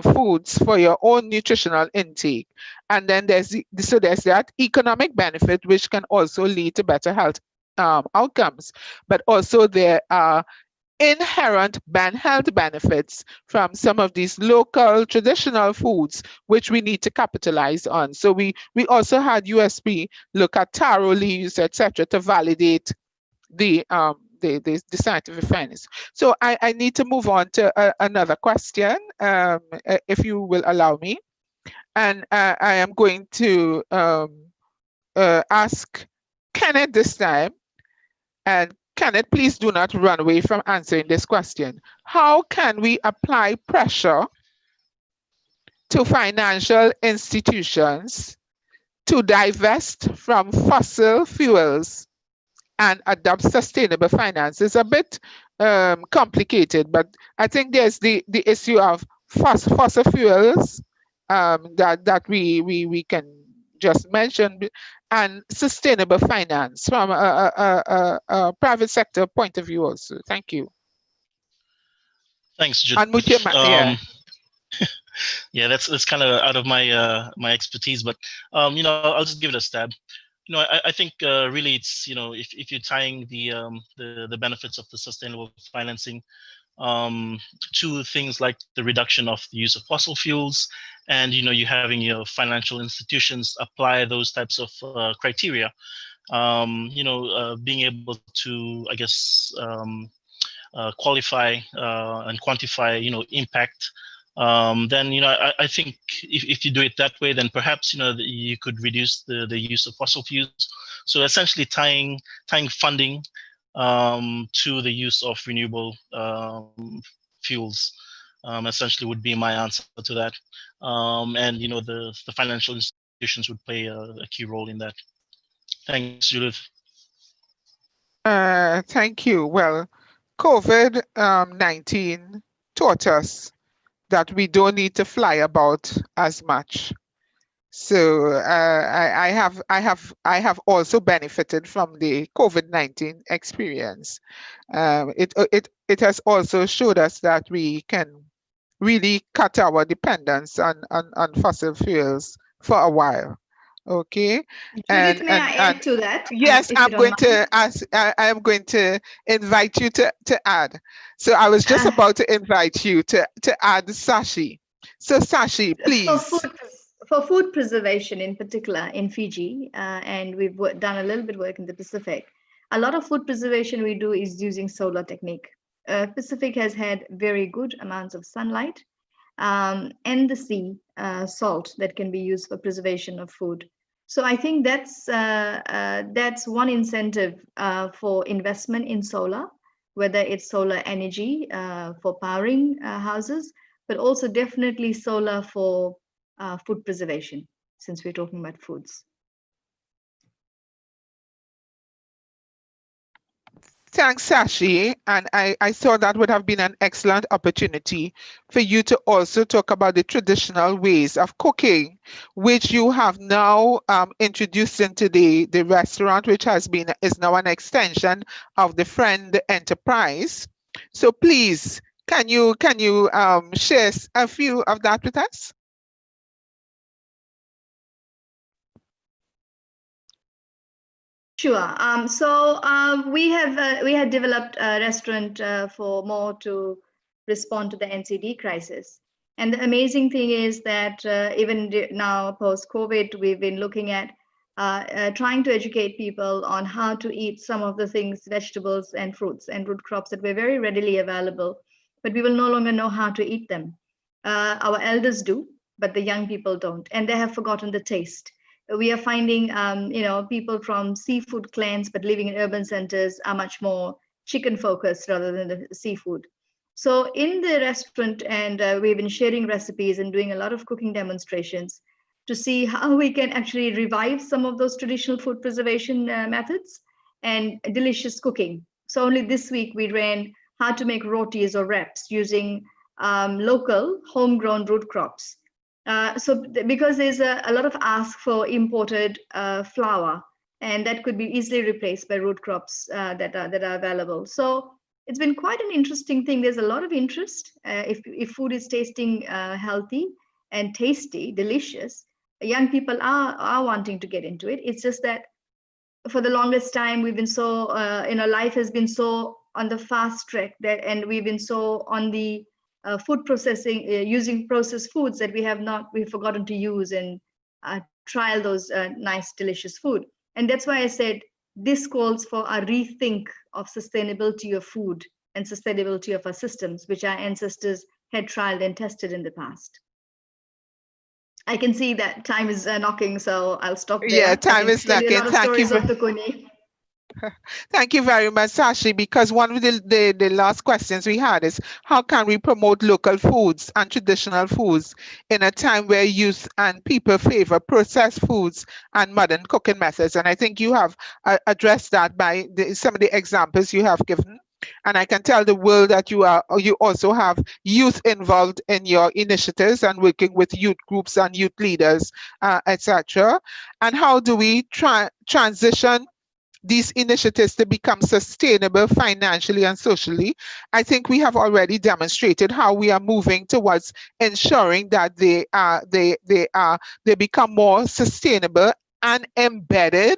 Speaker 1: foods for your own nutritional intake. And then there's so there's that economic benefit, which can also lead to better health outcomes. But also there are inherent health benefits from some of these local traditional foods, which we need to capitalize on. So we also had USP look at taro leaves, etc., to validate the scientific fairness. So I need to move on to another question, if you will allow me. And I am going to ask Kenneth this time. And Kenneth, please do not run away from answering this question. How can we apply pressure to financial institutions to divest from fossil fuels and adopt sustainable finance? It's a bit complicated, but I think there's the issue of fossil fuels that we can just mention, and sustainable finance from a private sector point of view also. Thank you.
Speaker 7: Thanks,
Speaker 1: And
Speaker 7: Judith.
Speaker 1: yeah.
Speaker 7: Yeah, that's kind of out of my my expertise, but you know, I'll just give it a stab. You know, I think really it's, you know, if you're tying the benefits of the sustainable financing to things like the reduction of the use of fossil fuels, and you know, you having your financial institutions apply those types of criteria, you know, being able to, I guess, qualify and quantify, you know, impact. Then, you know, I think if you do it that way, then perhaps, you know, you could reduce the use of fossil fuels. So essentially tying funding to the use of renewable fuels essentially would be my answer to that. And, you know, the financial institutions would play a key role in that. Thanks, Judith.
Speaker 1: Thank you. Well, COVID-19 taught us that we don't need to fly about as much. So I have also benefited from the COVID-19 experience. It has also showed us that we can really cut our dependence on fossil fuels for a while. Okay.
Speaker 6: Judith, may I add to that?
Speaker 1: Yes,
Speaker 6: if
Speaker 1: I'm
Speaker 6: you don't
Speaker 1: going
Speaker 6: mind?
Speaker 1: to ask. I am going to invite you to add. So I was just about to invite you to add Sashi. So Sashi, please.
Speaker 6: For food preservation in particular in Fiji, and we've done a little bit of work in the Pacific, a lot of food preservation we do is using solar technique. Pacific has had very good amounts of sunlight and the sea salt that can be used for preservation of food. So I think that's one incentive for investment in solar, whether it's solar energy for powering houses, but also definitely solar for food preservation, since we're talking about foods.
Speaker 1: Thanks, Sashi. And I thought that would have been an excellent opportunity for you to also talk about the traditional ways of cooking, which you have now introduced into the restaurant, which is now an extension of the Friend Enterprise. So please, can you share a few of that with us?
Speaker 6: Sure. We had developed a restaurant for more to respond to the NCD crisis. And the amazing thing is that even now, post-COVID, we've been looking at trying to educate people on how to eat some of the things, vegetables and fruits and root crops that were very readily available, but we will no longer know how to eat them. Our elders do, but the young people don't, and they have forgotten the taste. We are finding, people from seafood clans, but living in urban centers are much more chicken focused rather than the seafood. So in the restaurant, and we've been sharing recipes and doing a lot of cooking demonstrations to see how we can actually revive some of those traditional food preservation methods and delicious cooking. So only this week we ran how to make rotis or wraps using local homegrown root crops. Because there's a lot of ask for imported flour, and that could be easily replaced by root crops that are available. So it's been quite an interesting thing. There's a lot of interest. If food is tasting healthy and tasty, delicious, young people are wanting to get into it. It's just that for the longest time we've been so life has been so on the fast track and we've been so on the food processing, using processed foods that we've forgotten to use and trial those nice, delicious food. And that's why I said this calls for a rethink of sustainability of food and sustainability of our systems, which our ancestors had trialed and tested in the past. I can see that time is knocking, so I'll stop there.
Speaker 1: Yeah, time is knocking.
Speaker 6: A lot of stories of Tukuni.
Speaker 1: Thank you very much, Sashi, because one of the last questions we had is how can we promote local foods and traditional foods in a time where youth and people favor processed foods and modern cooking methods? And I think you have addressed that by some of the examples you have given. And I can tell the world that you also have youth involved in your initiatives and working with youth groups and youth leaders, etc. And how do we transition these initiatives to become sustainable financially and socially? I think we have already demonstrated how we are moving towards ensuring that they become more sustainable and embedded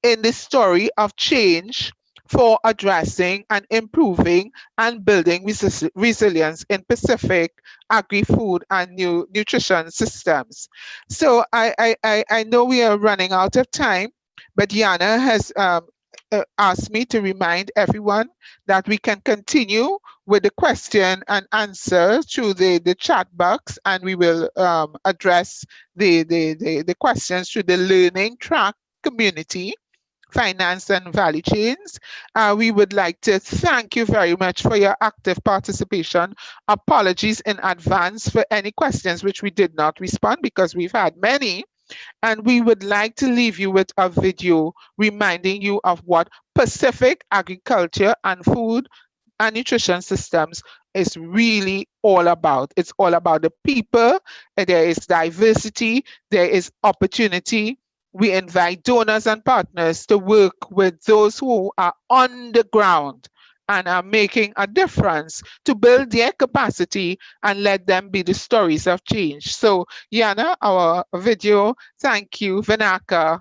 Speaker 1: in the story of change for addressing and improving and building resilience in Pacific agri-food and nutrition systems. So I know we are running out of time, but Yana has asked me to remind everyone that we can continue with the question and answer through the chat box, and we will address the questions through the learning track community, finance and value chains. We would like to thank you very much for your active participation. Apologies in advance for any questions which we did not respond because we've had many. And we would like to leave you with a video reminding you of what Pacific agriculture and food and nutrition systems is really all about. It's all about the people. There is diversity, there is opportunity. We invite donors and partners to work with those who are on the ground and are making a difference to build their capacity and let them be the stories of change. So Yana, our video, thank you, Vinaka.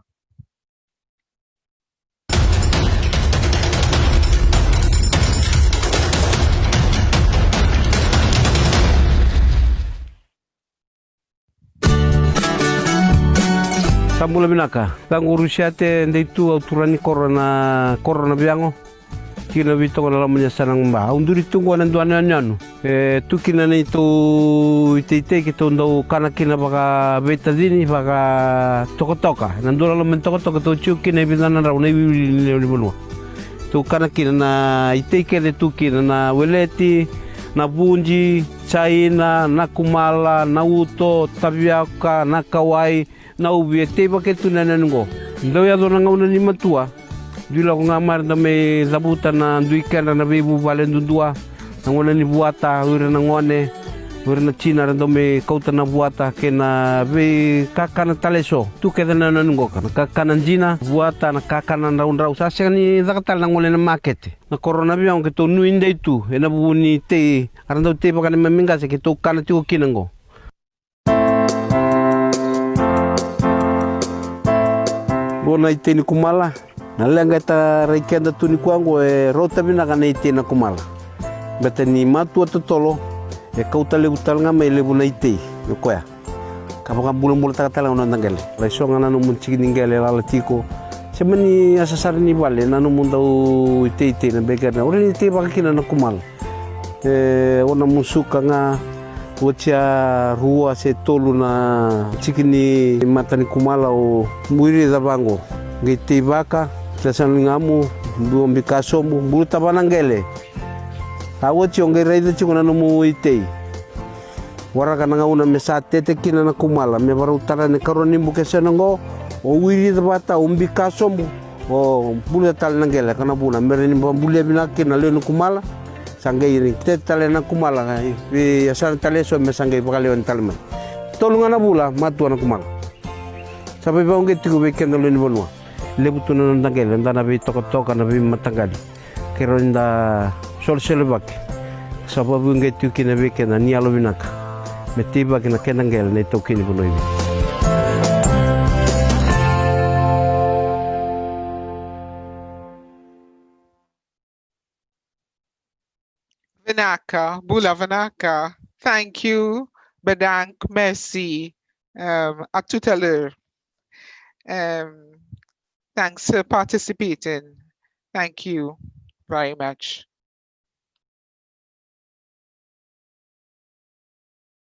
Speaker 8: Sambula binaka, tanguru siate ndeitu auturani korona biango. Kina vitong na lamanya sanang ba. Unduri tunggu anan duana nyanu. Tukina na itu ite kita undau kana kina baka betadini baka tokotoka. Nandura lamen tokotoka tu cukina bidana rauna ibili bunua. Tu kana kina na ite kele tukina na weleti, na bunji, chaina, na kumala, na uto, tabiaka, na kawai. Na ubi te paketu na nango. Ndo ya dona ngauna ni matua. Dula ko ngamar na may labuta na duikan na bibu valen dundua. Nangona ni buata ura na ngone. Ura na China na may kauta na buata kena be kakana taleso. Tu keda na nango kana kakana jina buata na kakana raun sasa ni zakatal na ngole na market. Na corona biang ke to nuinde itu ena buni te arando te pakane maminga se ke to kana tu kinango. Bona ite ni kumala na lenga ta reikenda tuni kwangu rota bina kana ite na kumala beta ni matu totolo kauta le utalnga me le buna ite yokoya kapaka bulan takatala ona ngale la songa na no munchiki ngale la tiko semani asasar ni vale na no mundau ite na bega na ore ite bakina na kumala ona musuka nga Wacha rua se tolu na chikini matani kumala o muiri da bango ngiti baka tasan ngamu duombi kasomu bulu tabanangele awochi ongerai da chikona no mu itei waraka na ngauna mesate te kina na kumala me baru tara ne karoni buke senango o wiri da bata umbi kasomu o bule tal nangela kana buna merini bule bina kina leno kumala sangai ni te tale na kumala i asan tale so me sangai bakale on talman tolunga na bula matu na kumala sabe ba ngi tiku be kena leno bonwa lebutu na nangela ndana be toka na be matangali kero nda sol selebak sababu ngi tiku kina be kena ni alo binaka metiba kina kenangela ne tokini bonoi
Speaker 1: Vinaka, Bula Vinaka. Thank you. Bedank, merci. À tout à l'heure. Thanks for participating. Thank you very much.